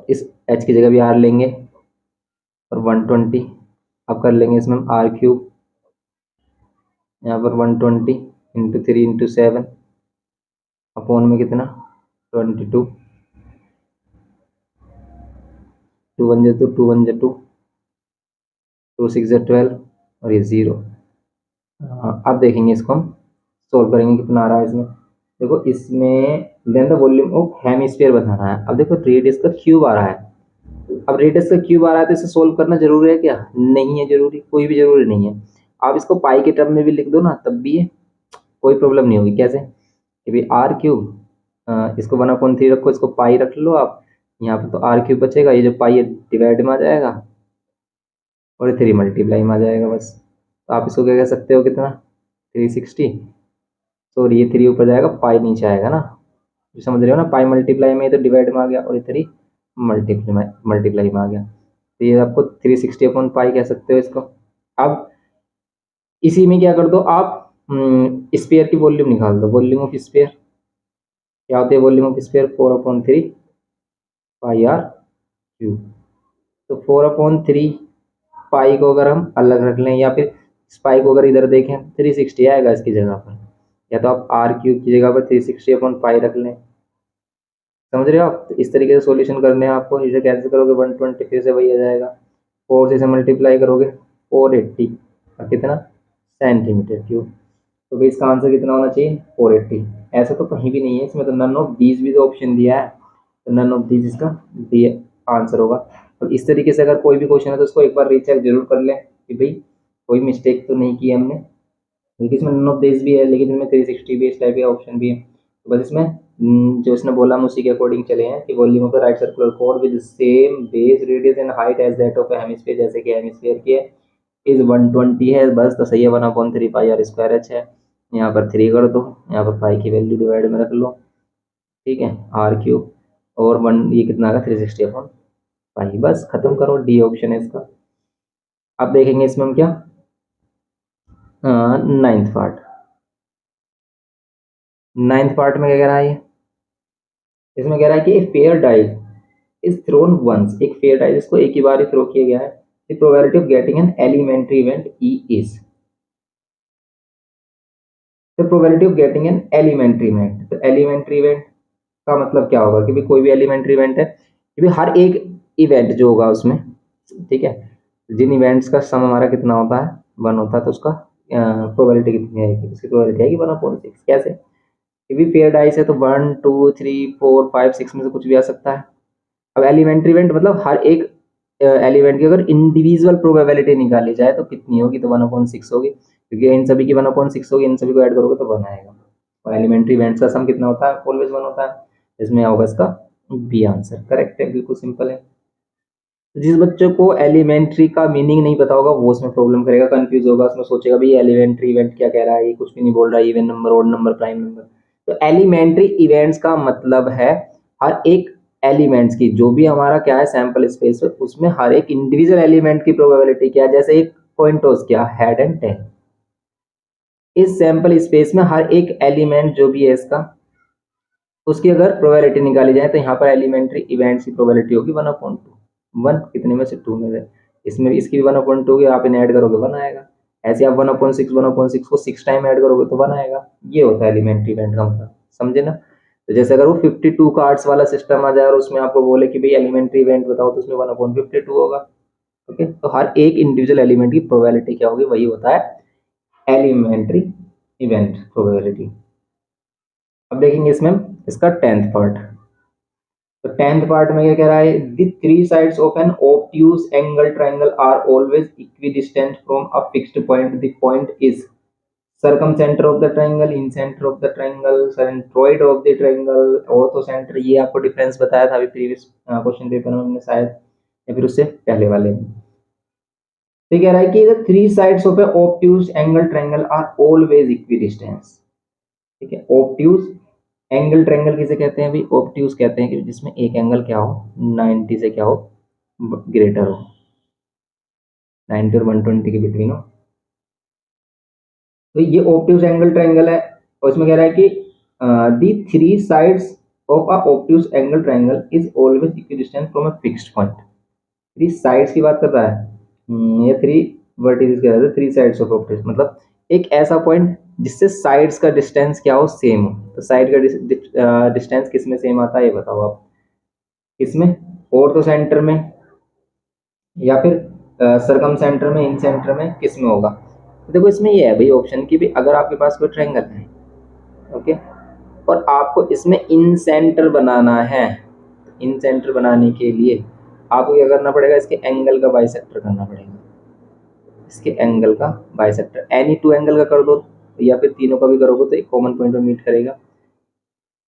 इस एच की जगह भी आर लेंगे और 120। अब कर लेंगे इसमें हम आर क्यूब, यहाँ पर 120 इंटू 3 इंटू 7 अपॉन में कितना 22, 2 1 जा 2, 2 1 जा 2, 2 6 जा 12 और ये 0। अब देखेंगे इसको हम सोल्व करेंगे कितना आ रहा है इसमें। देखो इसमें then the volume of hemisphere बताना है। अब देखो रेडियस का क्यूब आ रहा है, अब रेडियस का क्यूब आ रहा है तो इसे सोल्व करना जरूरी है क्या? नहीं है जरूरी, कोई भी जरूरी नहीं है। आप इसको पाई के टर्म में भी लिख दो ना तब भी है, कोई प्रॉब्लम नहीं होगी। कैसे कि भाई आर क्यूब, इसको 1/3 रखो, इसको पाई रख लो आप, यहाँ पर तो आर क्यूब बचेगा, ये जो पाई है डिवाइड में आ जाएगा और 3 मल्टीप्लाई में आ जाएगा बस। तो आप इसको क्या कह सकते हो कितना 360, सॉरी ये 3 ऊपर जाएगा पाई नीचे आएगा ना, जो समझ रहे हो ना, पाई मल्टीप्लाई में तो डिवाइड में आ गया और ये 3 मल्टीप्लाई में आ गया, तो ये आपको 360/पाई कह सकते हो इसको। अब इसी में क्या कर दो आप स्फीयर की वॉल्यूम निकाल दो, वॉल्यूम ऑफ स्फीयर क्या होती है, volume of sphere 4/3 pi R cube. तो 4/3 पाई को अगर हम अलग रख लें या फिर इस पाई को अगर इधर देखें 360 आएगा इसकी जगह पर, या तो आप आर क्यूब की जगह पर 360/पाई रख लें। समझ रहे हो आप? तो इस तरीके से सॉल्यूशन करने हैं आपको। इसे कैंसिल करोगे 120 फिर से वही आ जाएगा, 4 से इसे मल्टीप्लाई करोगे 480 और कितना सेंटीमीटर क्यूब। तो भाई इसका आंसर कितना होना चाहिए 480। ऐसा तो कहीं भी नहीं है इसमें, तो नन ऑफ दीज भी तो ऑप्शन दिया है, तो नन ऑफ दीज इसका डी आंसर होगा। और इस तरीके से अगर कोई भी क्वेश्चन है तो उसको एक बार रीचेक जरूर कर लें कि भाई कोई मिस्टेक तो नहीं की हमने, क्योंकि इसमें नन ऑफ दीज भी है लेकिन इसमें 360 भी इस टाइप का ऑप्शन भी है। तो बस इसमें जो इसने बोला हम उसी के अकॉर्डिंग चले हैं कि volume of the right circular cone with same base radius and height as that of hemisphere, जैसे कि हेमिस्फीयर की है इज 120 है, बस तो सही है 1/3 पाई आर स्क्वायर एच है। यहाँ पर 3 कर दो, यहाँ पर पाई की वैल्यू डिवाइड में रख लो, ठीक है आर क्यूब और 1 ये कितना आएगा 360/पाई, बस खत्म करो, डी ऑप्शन है इसका। अब देखेंगे इसमें हम क्या 9th पार्ट। 9th पार्ट में क्या कह रहा है ये, इसमें कह रहा है कि fair dice is thrown once, एक फेयर डाइस इसको एक ही बार ही थ्रो किया गया है the probability of getting an elementary event E is, the probability of getting an elementary event. तो एलिमेंट्री इवेंट का मतलब क्या होगा कि भाई कोई भी एलिमेंट्री इवेंट है कि भाई हर एक इवेंट जो होगा उसमें, ठीक है, जिन इवेंट्स का सम हमारा कितना होता है, 1 होता है, तो उसका प्रोबेबिलिटी कितनी आएगी, उसकी प्रोबेबिलिटी आएगी 1/6। कैसे, कि भी पेयर डाइस है तो 1 2 3 4 5 6 में से कुछ भी आ सकता है। अब एलिमेंट्री इवेंट मतलब हर एक एलिमेंट की अगर इंडिविजुअल प्रोबेबिलिटी निकाली जाए तो कितनी होगी, तो 1/6 होगी, क्योंकि इन सभी की 1/6 होगी, इन सभी को ऐड करोगे तो 1 आएगा। और एलिमेंट्री इवेंट्स का सम कितना होता है, ऑलवेज 1 होता है। इसमें होगा इसका बी आंसर, करेक्ट है, बिल्कुल सिंपल है। जिस बच्चों को एलिमेंट्री का मीनिंग नहीं पता होगा वो उसमें प्रॉब्लम करेगा, कंफ्यूज होगा, उसमें सोचेगा भाई एलिमेंट्री इवेंट क्या कह रहा है, ये कुछ भी नहीं बोल रहा है, even number, odd number, prime number. तो एलिमेंट्री इवेंट्स का मतलब है हर एक एलिमेंट्स की, जो भी हमारा क्या है सैंपल स्पेस है, उसमें हर एक इंडिविजुअल एलिमेंट की प्रोबेबिलिटी क्या है। जैसे एक कॉइन टॉस किया, हेड एंड टेल, इस सैंपल स्पेस में हर एक एलिमेंट जो भी है इसका, उसकी अगर प्रोबेबिलिटी निकाली जाए तो यहाँ पर एलिमेंट्री इवेंट्स की प्रोबेबिलिटी होगी 1/2। 1 कितने में से 2 में से, इसमें इसकी भी 1/2 होगी, आप इन्हें ऐड करोगे 1 आएगा। ऐसे आप 1/6 को 6 टाइम ऐड करोगे तो 1 आएगा। ये होता है एलिमेंट्री इवेंट का मतलब, समझे ना। तो जैसे अगर वो 52 कार्ड्स वाला सिस्टम आ जाए और उसमें आपको बोले कि भाई एलिमेंट्री इवेंट बताओ, तो उसमें 1/52 होगा। ओके, तो हर एक इंडिविजुअल एलिमेंट की प्रोबेबिलिटी क्या होगी, वही होता है एलिमेंट्री इवेंट प्रोबेबिलिटी। अब देखेंगे इसमें इसका 10th पार्ट। तो 10th पार्ट में क्या कह रहा है, the 3 sides of an obtuse angle triangle are always equidistant from a fixed point, the point is circumcentre of the triangle, incentre of the triangle, centroid of the triangle, orthocentre. ये आपको difference बताया था अभी previous question paper में हमने शायद, या फिर उससे पहले वाले में। तो कह रहा है कि the 3 sides of a obtuse angle triangle are always equidistance, ठीक है। ऑब्ट्यूज एंगल ट्रायंगल किसे कहते हैं, भी ऑब्ट्यूज कहते हैं कि जिसमें एक एंगल क्या हो 90 से क्या हो ग्रेटर हो, 90 और 120 के बिटवीन हो। तो ये ऑब्ट्यूज एंगल ट्रायंगल है, और इसमें कह रहा है कि दी 3 sides of a obtuse angle triangle is always equidistant from a fixed point. 3 sides की बात कर रहा है, ये 3 वर्टिसेस कह रहा है, 3 साइड्स ऑफ ऑब्ट्यूज मतलब एक ऐसा पॉइंट जिससे साइड्स का डिस्टेंस क्या हो, सेम हो। तो साइड का डिस्टेंस किस में सेम आता है, ये बताओ आप, किसमें, ऑर्थो सेंटर में या फिर सरकम सेंटर में, इन सेंटर में, किस में होगा। तो देखो इसमें ये है भाई ऑप्शन की भी, अगर आपके पास कोई ट्रायंगल है, ओके, और आपको इसमें इन सेंटर बनाना है, इन सेंटर बनाने के लिए आपको क्या करना पड़ेगा, इसके एंगल का बाइसेक्टर करना पड़ेगा, इसके एंगल का बाइसेक्टर, एनी 2 एंगल का कर दो या फिर तीनों का भी करोगे तो एक कॉमन पॉइंट में मीट करेगा।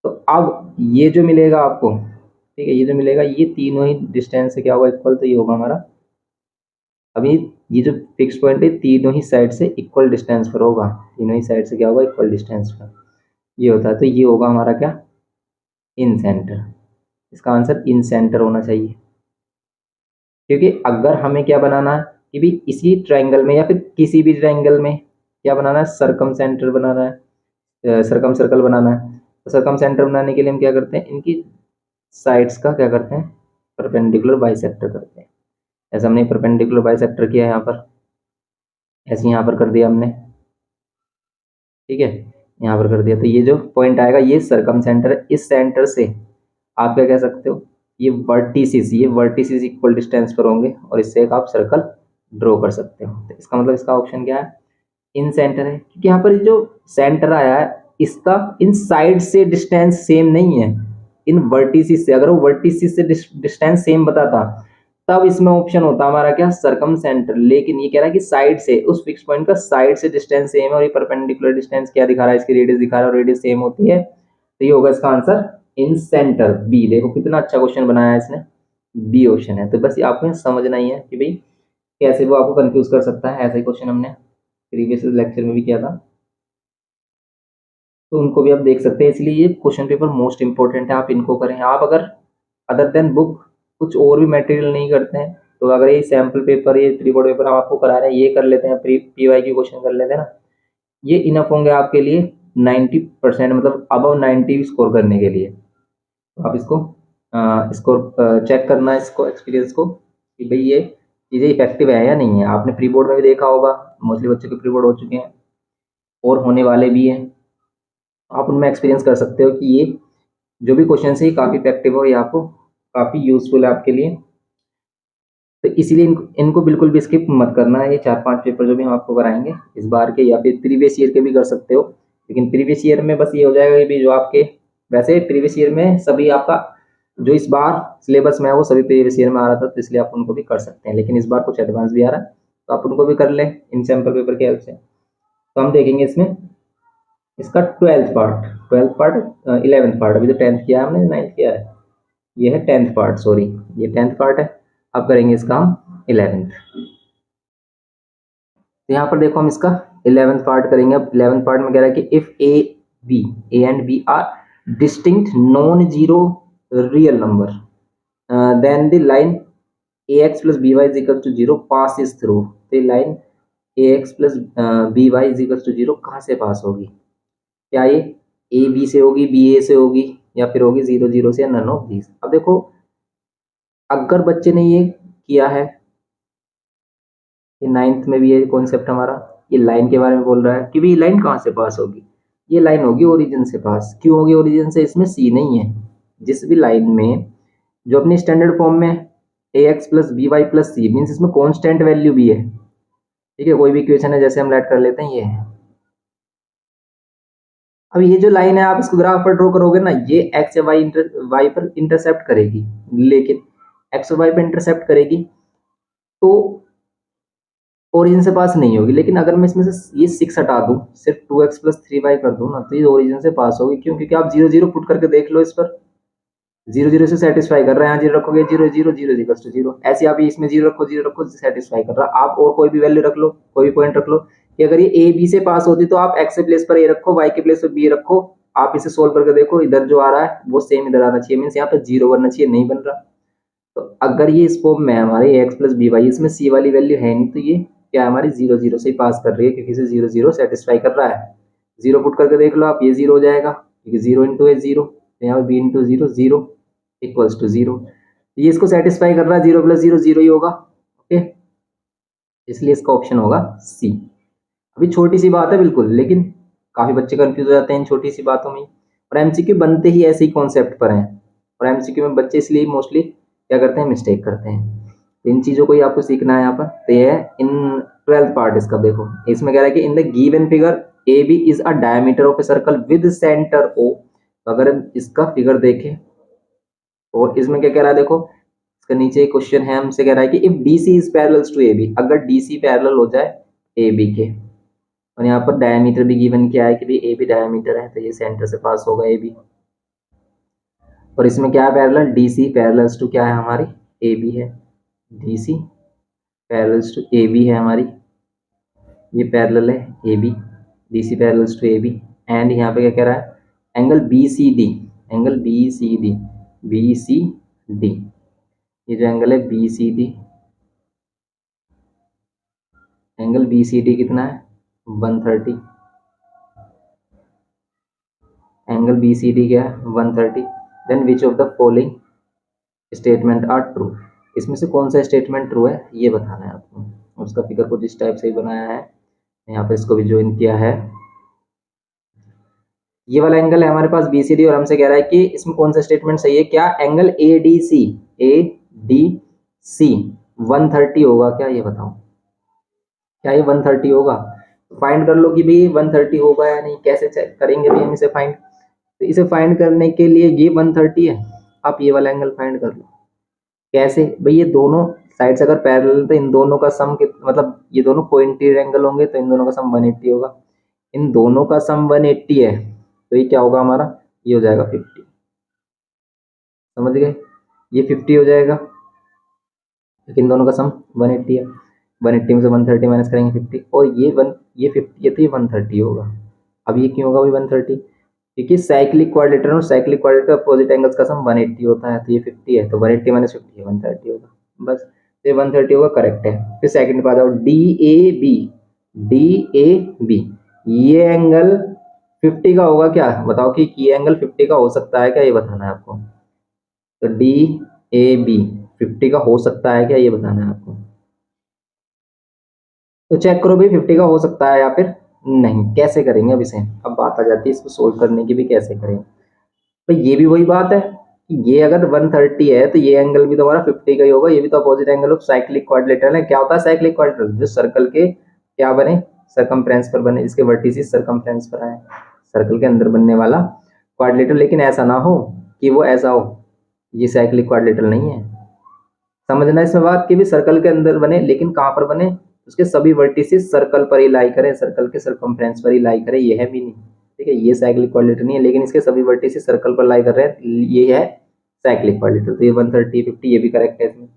तो अब ये जो मिलेगा आपको, ठीक है, ये जो मिलेगा ये तीनों ही डिस्टेंस से क्या होगा, इक्वल, तो ये होगा हमारा, अभी ये जो फिक्स पॉइंट है तीनों ही साइड से इक्वल डिस्टेंस पर होगा, तीनों ही साइड से क्या होगा, इक्वल डिस्टेंस पर ये होता है। तो ये होगा हमारा क्या, इन सेंटर। इसका आंसर इन सेंटर होना चाहिए, क्योंकि अगर हमें क्या बनाना है कि भी इसी ट्रायंगल में या फिर किसी भी ट्रायंगल में क्या बनाना है, सरकम सेंटर बनाना है, सरकम सर्कल बनाना है। तो सरकम सेंटर बनाने के लिए हम क्या करते हैं, इनकी साइड्स का क्या करते हैं, परपेंडिकुलर बाइसेक्टर करते हैं। ऐसा हमने परपेंडिकुलर बाइसेक्टर किया है यहाँ पर, ऐसे यहाँ पर कर दिया हमने, ठीक है, यहाँ पर कर दिया। तो ये जो पॉइंट आएगा ये सरकम सेंटर है, इस सेंटर से आप क्या कह सकते हो, ये वर्टिसिस इक्वल डिस्टेंस पर होंगे और इससे एक आप सर्कल ड्रॉ कर सकते हो। तो इसका मतलब इसका ऑप्शन क्या है, इन सेंटर है, क्योंकि यहाँ पर जो सेंटर आया है इसका इन साइड से डिस्टेंस सेम नहीं है, इन वर्टिसिस से, अगर वो वर्टिसिस से डिस्टेंस सेम बताता तब इसमें ऑप्शन होता हमारा क्या, सरकम सेंटर। लेकिन ये कह रहा है कि साइड से, उस फिक्स पॉइंट का साइड से डिस्टेंस सेम है और ये परपेंडिकुलर डिस्टेंस क्या दिखा रहा है, इसकी रेडियस दिखा रहा है और रेडियस सेम होती है, तो ये होगा इसका आंसर इन सेंटर बी। देखो कितना अच्छा क्वेश्चन बनाया है इसने, बी ऑप्शन है। तो बस ये आपको समझना ही है कि भाई कैसे वो आपको कंफ्यूज कर सकता है। ऐसा ही क्वेश्चन हमने प्रीवियस लेक्चर में भी किया था, तो उनको भी आप देख सकते हैं। इसलिए ये क्वेश्चन पेपर मोस्ट इंपॉर्टेंट है, आप इनको करें। आप अगर अदर देन बुक कुछ और भी मटेरियल नहीं करते हैं, तो अगर ये सैम्पल पेपर, ये प्री बोर्ड पेपर हम आपको करा रहे हैं, ये कर लेते हैं, पीवाई की क्वेश्चन कर लेते हैं ना, ये इनफ होंगे आपके लिए 90%, मतलब अबव 90 स्कोर करने के लिए। तो आप इसको स्कोर चेक करना, इसको एक्सपीरियंस को कि भाई ये चीज़ें इफेक्टिव है या नहीं है। आपने प्री बोर्ड में भी देखा होगा, मोस्टली बच्चों के प्री बोर्ड हो चुके हैं और होने वाले भी हैं। आप उनमें एक्सपीरियंस कर सकते हो कि ये जो भी क्वेश्चन है ये काफ़ी इफेक्टिव हो, ये आपको काफ़ी यूजफुल है आपके लिए। तो इसीलिए इनको बिल्कुल भी स्किप मत करना है। ये 4-5 पेपर जो भी हम आपको कराएंगे इस बार के या फिर प्रीवियस ईयर के भी कर सकते हो, लेकिन प्रीवियस ईयर में बस ये हो जाएगा कि भी जो आपके, वैसे प्रीवियस ईयर में सभी आपका जो इस बार सिलेबस में है वो सभी प्रीवियस ईयर में आ रहा था, तो इसलिए आप उनको भी कर सकते हैं। लेकिन इस बार कुछ एडवांस भी आ रहा है तो आप उनको भी कर लें इन सैम्पल पेपर की हेल्प से। तो हम देखेंगे इसमें इसका 12th पार्ट 11th पार्ट, अभी तो 10th किया है हमने, 9th किया है, ये है 10th पार्ट, सॉरी ये 10th पार्ट है। अब करेंगे इसका हम 11th। तो यहाँ पर देखो हम इसका 11th पार्ट करेंगे। अब 11th पार्ट में कह रहा है कि if a and b are distinct non zero real number then the line a x plus b y is equal to zero pass is through. तो line a x plus b y is equal to zero कहाँ से पास होगी? क्या ये A B से होगी, B ए से होगी, या फिर होगी 0 0 से, या नन ऑफ दीज? अब देखो अगर बच्चे ने ये किया है, ये 9th में भी ये कॉन्सेप्ट हमारा, ये लाइन के बारे में बोल रहा है कि ये लाइन कहाँ से पास होगी? ये लाइन होगी ओरिजिन से पास। क्यों होगी ओरिजिन से? इसमें सी नहीं है। जिस भी लाइन में जो अपनी स्टैंडर्ड फॉर्म में a x plus b y plus c means इसमें कॉन्स्टेंट वैल्यू भी है, ठीक है, कोई भी इक्वेशन है जैसे हम लेट कर लेते हैं ये है। अब ये जो लाइन है आप इसको ग्राफ पर ड्रॉ करोगे ना, ये एक्स या वाई पर इंटरसेप्ट करेगी, लेकिन एक्स और वाई पर इंटरसेप्ट करेगी तो ओरिजिन से पास नहीं होगी। लेकिन अगर मैं इसमें से ये 6 हटा दूं, सिर्फ 2x प्लस 3y कर दूं ना, तो ये ओरिजिन से पास होगी। क्यों? क्योंकि आप 0 0 पुट करके देख लो, इस पर 0 0 से सेटिस्फाई कर रहा है। यहाँ 0 रखोगे 0 0 0 इक्वल्स टू 0, ऐसे आप इसमें 0 रखो 0 रखो सेटिस्फाई कर रहा। आप और कोई भी वैल्यू रख लो, कोई भी पॉइंट रख लो कि अगर ये ए बी से पास होती तो आप एक्स के प्लेस पर ए रखो, वाई के प्लेस पर बी रखो, आप इसे सोल्व करके देखो, इधर जो आ रहा है वो सेम इधर आना चाहिए, मीन्स यहाँ पर 0 बनना चाहिए, नहीं बन रहा। तो अगर ये इस फॉर्म में हमारे एक्स प्लस बी वाई, इसमें सी वाली वैल्यू है नहीं, तो ये क्या हमारी 0 0 से ही पास कर रही है, क्योंकि इसे 0 0 सेटिस्फाई कर रहा है। 0 पुट करके देख लो आप, ये 0 हो जाएगा क्योंकि 0 इंटू है 0, तो यहाँ पर बी इंटू 0 0 इक्वल्स टू 0। ये इसको सेटिस्फाई कर रहा है, 0 प्लस 0 0 ही होगा, ओके, इसलिए इसका ऑप्शन होगा सी। अभी छोटी सी बात है बिल्कुल, लेकिन काफी बच्चे कंफ्यूज हो जाते हैं इन छोटी सी बातों में, और एमसीक्यू बनते ही ऐसे ही कॉन्सेप्ट पर हैं, और एमसीक्यू में बच्चे इसलिए मोस्टली क्या करते हैं, मिस्टेक करते हैं। तो इन चीजों को ही आपको सीखना है यहाँ पर। तो ये है इन 12th पार्ट इसका। देखो इसमें कह रहा है कि in the given figure A B is a diameter of a circle with centre O. तो अगर इसका फिगर देखें और इसमें क्या कह रहा है, देखो इसका नीचे एक क्वेश्चन है, हमसे कह रहा है कि if D C is parallel to A B, अगर डी सी पैरेलल हो जाए ए बी के, और यहाँ पर डायमीटर भी गिवन किया है कि भी ए बी डायमीटर है, तो ये सेंटर से पास होगा ए बी। और इसमें क्या है parallel, D C parallels to क्या है हमारी, ए बी है, D C parallels to A B है हमारी, ये पैरेलल है A B, D C parallels to A B. And यहाँ पे क्या कह रहा है, angle B C D, angle B C D, B C D, ये जो एंगल है B C D, angle B C D कितना है 130, एंगल बी सी डी क्या है 130। Then which of the following statement are true, इसमें से कौन सा स्टेटमेंट ट्रू है ये बताना है आपको। उसका फिगर कुछ इस टाइप से ही बनाया है, यहाँ पे इसको भी ज्वाइन किया है। ये वाला एंगल है हमारे पास बी सी डी, और हमसे कह रहा है कि इसमें कौन सा स्टेटमेंट सही है। क्या angle A D C, A D C 130 होगा क्या, ये बताओ, क्या ये 130 होगा? फाइंड कर लो कि भाई 130 होगा या नहीं। कैसे चेक करेंगे भाई हम इसे फाइंड? तो इसे फाइंड करने के लिए ये 130 है, आप ये वाला एंगल फाइंड कर लो। कैसे भाई? ये दोनों साइड्स अगर पैरेलल तो इन दोनों का सम मतलब ये दोनों कोइंटीरियर एंगल होंगे, तो इन दोनों का सम 180 होगा। इन दोनों का सम 180 है, तो ये क्या होगा हमारा, ये हो जाएगा 50। समझ गए? ये 50 हो जाएगा, लेकिन दोनों का सम 180 है। 180 में से 130 माइनस करेंगे 50, और ये 50 है तो ये 130 होगा। अब ये क्यों होगा भाई 130? क्योंकि साइक्लिक क्वाड्रेटर और साइक्लिक क्वाड्रेटर का अपोजिट एंगल्स का सम 180 होता है, तो ये 50 है, तो 180 माइनस 50 130 होगा। बस, तो ये 130 होगा, करेक्ट है। फिर सेकंड पे आ जाओ, D A B, D A B, ये एंगल 50 का होगा क्या? बताओ कि ये एंगल 50 का हो सकता है क्या, ये बताना है आपको। तो डी ए बी 50 का हो सकता है क्या, ये बताना है आपको। तो चेक करो भाई 50 का हो सकता है या फिर नहीं। कैसे करेंगे अब इसे, अब बात आ जाती है इसको सोल्व करने की भी कैसे करें। तो ये भी वही बात है कि ये अगर 130 है तो ये एंगल भी तुम्हारा 50 का ही होगा, ये भी तो opposite angle of cyclic quadrilateral है। क्या होता है साइक्लिक क्वाड्रिलेटरल? जो सर्कल के क्या बने, सरकमफ्रेंस पर बने, जिसके वर्टिसेस सरकमफ्रेंस पर आए, सर्कल के अंदर बनने वाला क्वाड्रिलेटरल। लेकिन ऐसा ना हो कि वो ऐसा हो, ये साइक्लिक क्वाड्रिलेटरल नहीं है। समझना इसमें बात कि भी सर्कल के अंदर बने लेकिन कहाँ पर बने, उसके सभी वर्टिसेस सर्कल पर ही लाई करें, सर्कल के सरकमफ्रेंस पर ही लाई करें, ये है मीनिंग। ठीक है, ये साइक्लिक क्वाड्रिलेटरल नहीं है लेकिन इसके सभी वर्टिसेस सर्कल पर लाई कर रहे हैं, ये है साइक्लिक क्वाड्रिलेटरल। तो ये 130 50 ये भी करेक्ट है इसमें।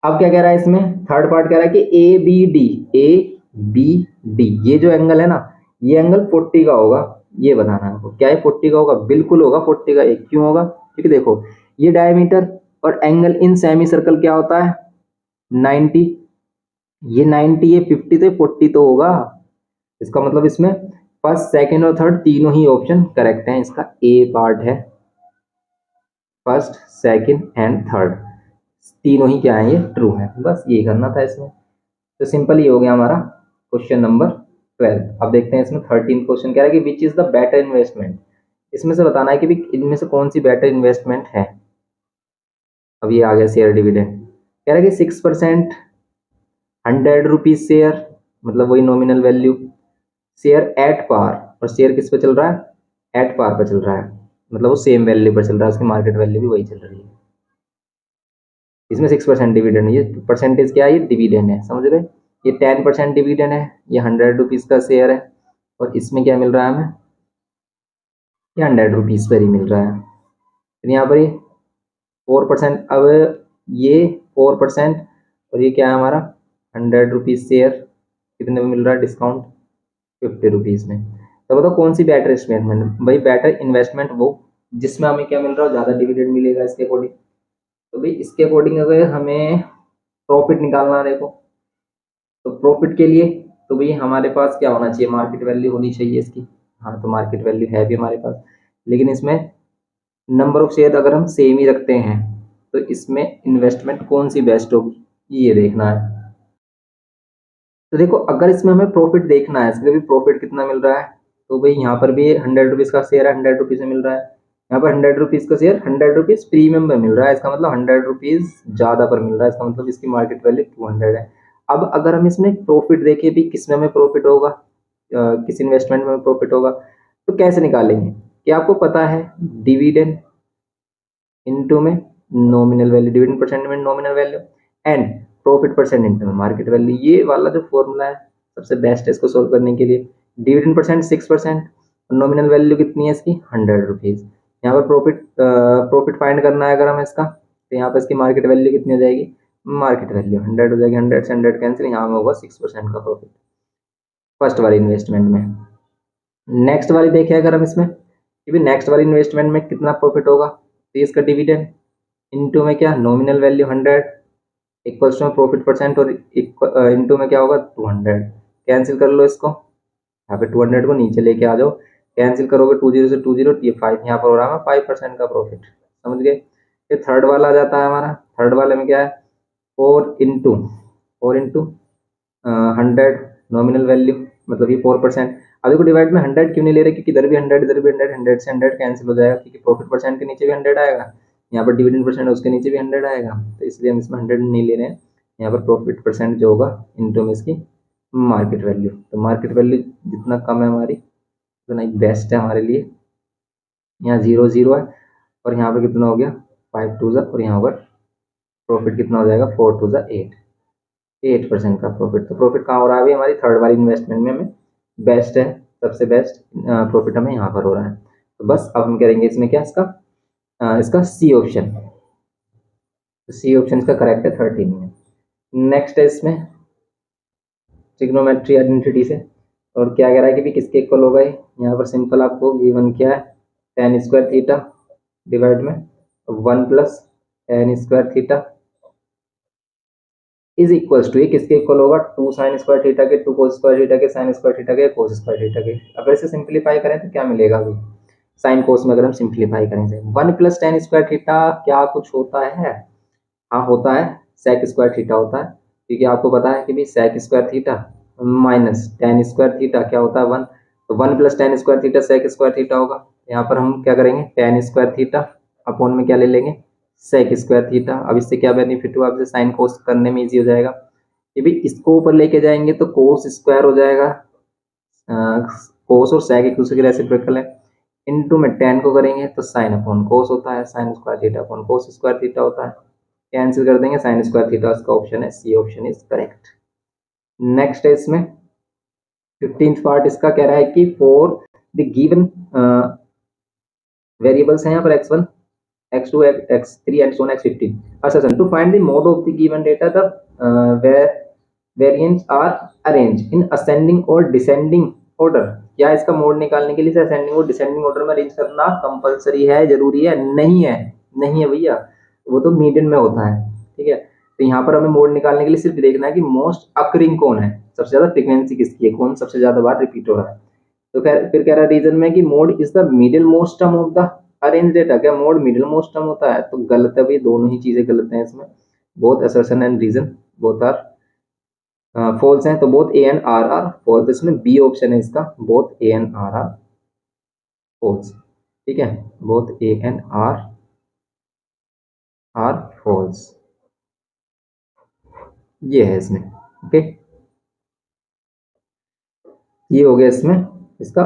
अब क्या कह रहा है इसमें, थर्ड पार्ट कह रहा है कि ए बी डी ये जो एंगल है ना, ये एंगल 40 का होगा। ये बताना है आपको, क्या है 40 का होगा? बिल्कुल होगा 40 का। एक क्यों होगा? क्योंकि देखो ये डायमीटर और एंगल इन सेमी सर्कल क्या होता है 90, ये 90 ये 50 तो 40 तो होगा। इसका मतलब इसमें फर्स्ट सेकंड और थर्ड तीनों ही ऑप्शन करेक्ट हैं। इसका ए पार्ट है, फर्स्ट सेकंड एंड थर्ड तीनों ही क्या है, ये ट्रू है। बस ये करना था इसमें। तो सिंपल ही हो गया हमारा क्वेश्चन नंबर 12। अब देखते हैं इसमें 13 क्वेश्चन कह रहा है कि which is the better investment. इसमें से बताना है कि भी इनमें से कौन सी बेटर इन्वेस्टमेंट है। अब ये आ गया शेयर डिविडेंड, कह रहा है कि 6% 100 रुपीज शेयर, मतलब वही nominal value, share at par, और शेयर किस पे चल रहा है, एट पार पे चल रहा है, मतलब वो सेम वैल्यू पर चल रहा है, उसकी मार्केट वैल्यू भी वही चल रही है। इसमें 6% डिविडेंड, ये परसेंटेज क्या है, ये डिविडेंड है, समझ रहे। ये 10% डिविडेंड है, ये 100 रुपीज का शेयर है, और इसमें क्या मिल रहा है हमें, ये 100 रुपीज पर ही मिल रहा है। फिर यहाँ पर ये 4%, अब ये 4% और ये क्या है हमारा 100 रुपीज शेयर, कितने में मिल रहा है डिस्काउंट, 50 रुपीज में। तो बताओ कौन सी बेटर इन्वेस्टमेंट, भाई बेटर इन्वेस्टमेंट वो जिसमें हमें क्या मिल रहा है, ज़्यादा डिविडेंड मिलेगा इसके अकॉर्डिंग। तो भाई इसके अकॉर्डिंग अगर हमें प्रॉफिट निकालना है, देखो तो प्रॉफिट के लिए तो भाई हमारे पास क्या होना चाहिए, मार्केट वैल्यू होनी चाहिए इसकी। हाँ तो मार्केट वैल्यू है भी हमारे पास, लेकिन इसमें नंबर ऑफ शेयर अगर हम सेम ही रखते हैं तो इसमें इन्वेस्टमेंट कौन सी बेस्ट होगी ये देखना है। तो देखो अगर इसमें हमें प्रॉफिट देखना है, इसमें भी प्रॉफिट कितना मिल रहा है, तो भाई यहाँ पर भी 100 रुपीज़ का शेयर है, 100 रुपीज़ में मिल रहा है। यहाँ पर 100 रुपीज़ का शेयर 100 रुपीज़ प्रीमियम में मिल रहा है, इसका मतलब 100 रुपीज़ ज़्यादा पर मिल रहा है, इसका मतलब इसकी मार्केट वैल्यू 200 है। अब अगर हम इसमें प्रॉफिट देखें भी किस में हमें प्रॉफिट होगा, किस इन्वेस्टमेंट में प्रॉफिट होगा, तो कैसे निकालेंगे, क्या आपको पता है डिविडेंड इनटू में नॉमिनल वैल्यू, डिविडेंड परसेंट में nominal value and profit percent into में मार्केट वैल्यू। ये वाला जो फॉर्मूला है सबसे बेस्ट है इसको सोल्व करने के लिए। डिविडेंड परसेंट 6% और नॉमिनल वैल्यू कितनी है इसकी 100 रुपीज़। यहाँ पर प्रॉफिट फाइंड करना है अगर हमें इसका, तो यहाँ पर इसकी मार्केट वैल्यू कितनी हो जाएगी, मार्केट वैल्यू 100 हो जाएगी, 100 से 100 कैंसिल, यहाँ में होगा 6% का प्रॉफिट फर्स्ट वाली इन्वेस्टमेंट में। नेक्स्ट वाली देखें अगर हम इसमें कि नेक्स्ट वाली इन्वेस्टमेंट में कितना प्रॉफिट होगा, तो इसका डिविडेंड इनटू में क्या nominal value 100 equals to profit percent, और इनटू में क्या होगा 200। कैंसिल कर लो इसको, यहाँ पे 200 को नीचे लेके आ जाओ, कैंसिल करोगे 20 से 20, ये 5 यहाँ पर हो रहा है 5% का प्रॉफिट, समझ गए। ये थर्ड वाला आ जाता है हमारा, थर्ड वाले में क्या है 4 इंटू 100 नॉमिनल वैल्यू, मतलब ये 4%। अब देखो डिवाइड में 100 क्यों नहीं ले रहे, क्योंकि इधर भी 100 इधर भी 100, 100 से 100 कैंसिल हो जाएगा, क्योंकि प्रॉफिट परसेंट के नीचे भी 100 आएगा, यहाँ पर डिविडेंड परसेंट उसके नीचे भी 100 आएगा, तो इसलिए हम इसमें 100 नहीं ले रहे हैं। यहाँ पर प्रॉफिट परसेंट जो होगा इनटू में इसकी मार्केट वैल्यू, तो मार्केट वैल्यू जितना कम है हमारी उतना ही बेस्ट है हमारे लिए। यहाँ 0 0 है, और यहाँ पर कितना हो गया 5 2 और यहाँ पर प्रॉफिट कितना हो जाएगा 4 2 8, 8% का प्रॉफिट। तो प्रॉफिट कहाँ हो रहा है अभी हमारी थर्ड वाली इन्वेस्टमेंट में हमें बेस्ट है, सबसे बेस्ट प्रॉफिट हमें यहाँ पर हो रहा है। तो बस अब हम करेंगे इसमें क्या, इसका सी ऑप्शन, तो सी ऑप्शन इसका करेक्ट है 13 में। नेक्स्ट है इसमें ट्रिग्नोमेट्री आइडेंटिटी से, और क्या कह रहा है कि भी किसके इक्वल होगा ये, यहाँ पर सिंपल आपको गिवन क्या है tan स्क्वायर थीटा डिवाइड में 1 plus tan square theta is equals to, ये किसके इक्वल होगा 2 साइन स्क्वायर थीटा के, 2 कोस स्क्वायर थीटा के, साइन स्क्वायर थीटा के, कोस स्क्वायर थीटा के। अगर इसे सिंप्लीफाई करें तो क्या मिलेगा अभी, साइन कोस में अगर हम सिंप्लीफाई करेंगे 1 प्लस tan स्क्वायर थीटा क्या कुछ होता है, हाँ होता है, सेक स्क्वायर थीटा होता है, क्योंकि आपको पता है कि भी sec square theta minus ten square theta क्या होता है 1, तो 1 plus ten square theta sec square theta होगा। यहाँ पर हम क्या करेंगे, टेन स्क्वायर थीटा अपॉन में क्या ले लेंगे, sec स्क्वायर थीटा। अब इससे क्या बेनिफिट हुआ, आपसे साइन कोस करने में ईजी हो जाएगा। ये भी इसको ऊपर लेके जाएंगे तो कोस स्क्वायर हो जाएगा, कोस और sec एक दूसरे के रेसिप्रोकल है, इनटू में टेन को करेंगे तो साइन अपॉन कोस होता है, sine square theta upon cos square theta होता है, कैंसिल कर देंगे साइन स्क्वायर थीटा, इसका ऑप्शन है सी, ऑप्शन इज करेक्ट। नेक्स्ट है इसमें 15th पार्ट इसका कह रहा है कि फॉर द गिवन वेरिएबल्स हैं यहाँ पर x1 x2 x3 and so on x15। अच्छा sir, to find the mode of the given data the variants are arrange in ascending और डिसेंडिंग ऑर्डर। क्या इसका मोड निकालने के लिए असेंडिंग और डिसेंडिंग ऑर्डर में अरेंज करना कंपलसरी है, जरूरी है? नहीं है, नहीं है भैया, वो तो मीडियन में होता है। ठीक है, तो यहाँ पर हमें मोड निकालने के लिए सिर्फ देखना है कि मोस्ट अकरिंग कौन है, सबसे ज्यादा फ्रीक्वेंसी किसकी है, कौन सबसे ज्यादा बार रिपीट हो रहा है। तो फिर कह रहा है रीजन में कि mode is the middle most term of the arrange data. क्या मोड मिडिल मोस्ट टर्म होता है? तो गलत है भाई, दोनों ही चीजें गलत हैं इसमें, both assertion and reason both are false हैं। तो both A and R are false, इसमें बी ऑप्शन है इसका, both A and R are false. ठीक है, both A and R false, ये है इसमें। ओके, ये हो गया इसमें इसका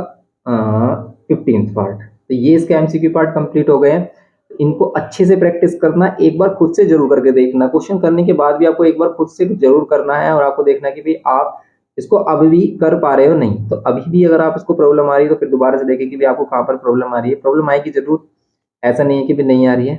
15th पार्ट। तो ये इसके एमसीक्यू पार्ट कंप्लीट हो गए हैं। इनको अच्छे से प्रैक्टिस करना, एक बार खुद से जरूर करके देखना, क्वेश्चन करने के बाद भी आपको एक बार खुद से जरूर करना है, और आपको देखना कि भाई आप इसको अभी भी कर पा रहे हो नहीं। तो अभी भी अगर आप इसको प्रॉब्लम आ रही है तो फिर दोबारा से देखें कि भाई आपको कहाँ पर प्रॉब्लम आ रही है। प्रॉब्लम आएगी जरूर, ऐसा नहीं है कि भी नहीं आ रही है।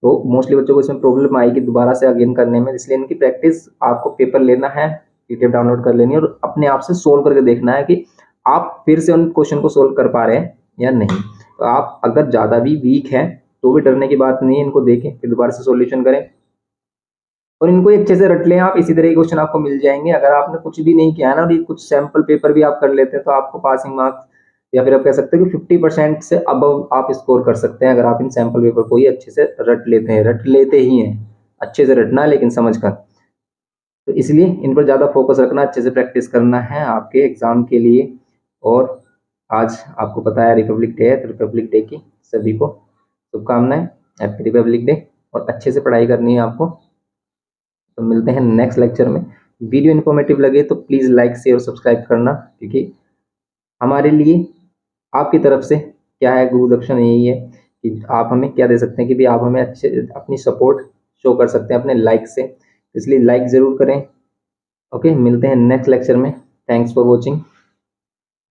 तो मोस्टली बच्चों को इसमें प्रॉब्लम आएगी दोबारा से अगेन करने में, इसलिए इनकी प्रैक्टिस आपको पेपर लेना है, पीडीएफ डाउनलोड कर लेनी है और अपने आप से सोल्व करके देखना है कि आप फिर से उन क्वेश्चन को सोल्व कर पा रहे हैं या नहीं। तो आप अगर ज़्यादा भी वीक हैं तो भी डरने की बात नहीं है, इनको देखें फिर दोबारा से सॉल्यूशन करें और इनको अच्छे से रट लें आप। इसी तरह के क्वेश्चन आपको मिल जाएंगे। अगर आपने कुछ भी नहीं किया ना और ये कुछ सैंपल पेपर भी आप कर लेते हैं तो आपको पासिंग मार्क्स, या फिर आप कह सकते हैं कि 50% से अबव आप स्कोर कर सकते हैं, अगर आप इन सैंपल पेपर को ही अच्छे से रट लेते हैं। रट लेते ही हैं, अच्छे से रटना लेकिन समझ कर। तो इसलिए इन पर ज़्यादा फोकस रखना, अच्छे से प्रैक्टिस करना है आपके एग्जाम के लिए। और आज आपको पता है रिपब्लिक डे है, तो रिपब्लिक डे की सभी को शुभकामनाएं, हैप्पी रिपब्लिक डे। और अच्छे से पढ़ाई करनी है आपको। तो मिलते हैं नेक्स्ट लेक्चर में। वीडियो इन्फॉर्मेटिव लगे तो प्लीज़ लाइक शेयर और सब्सक्राइब करना, क्योंकि हमारे लिए आपकी तरफ से क्या है, गुरु दक्षिणा यही है कि आप हमें क्या दे सकते हैं कि भी आप हमें अच्छे अपनी सपोर्ट शो कर सकते हैं अपने लाइक से, इसलिए लाइक ज़रूर करें। ओके, मिलते हैं नेक्स्ट लेक्चर में। Thanks for watching.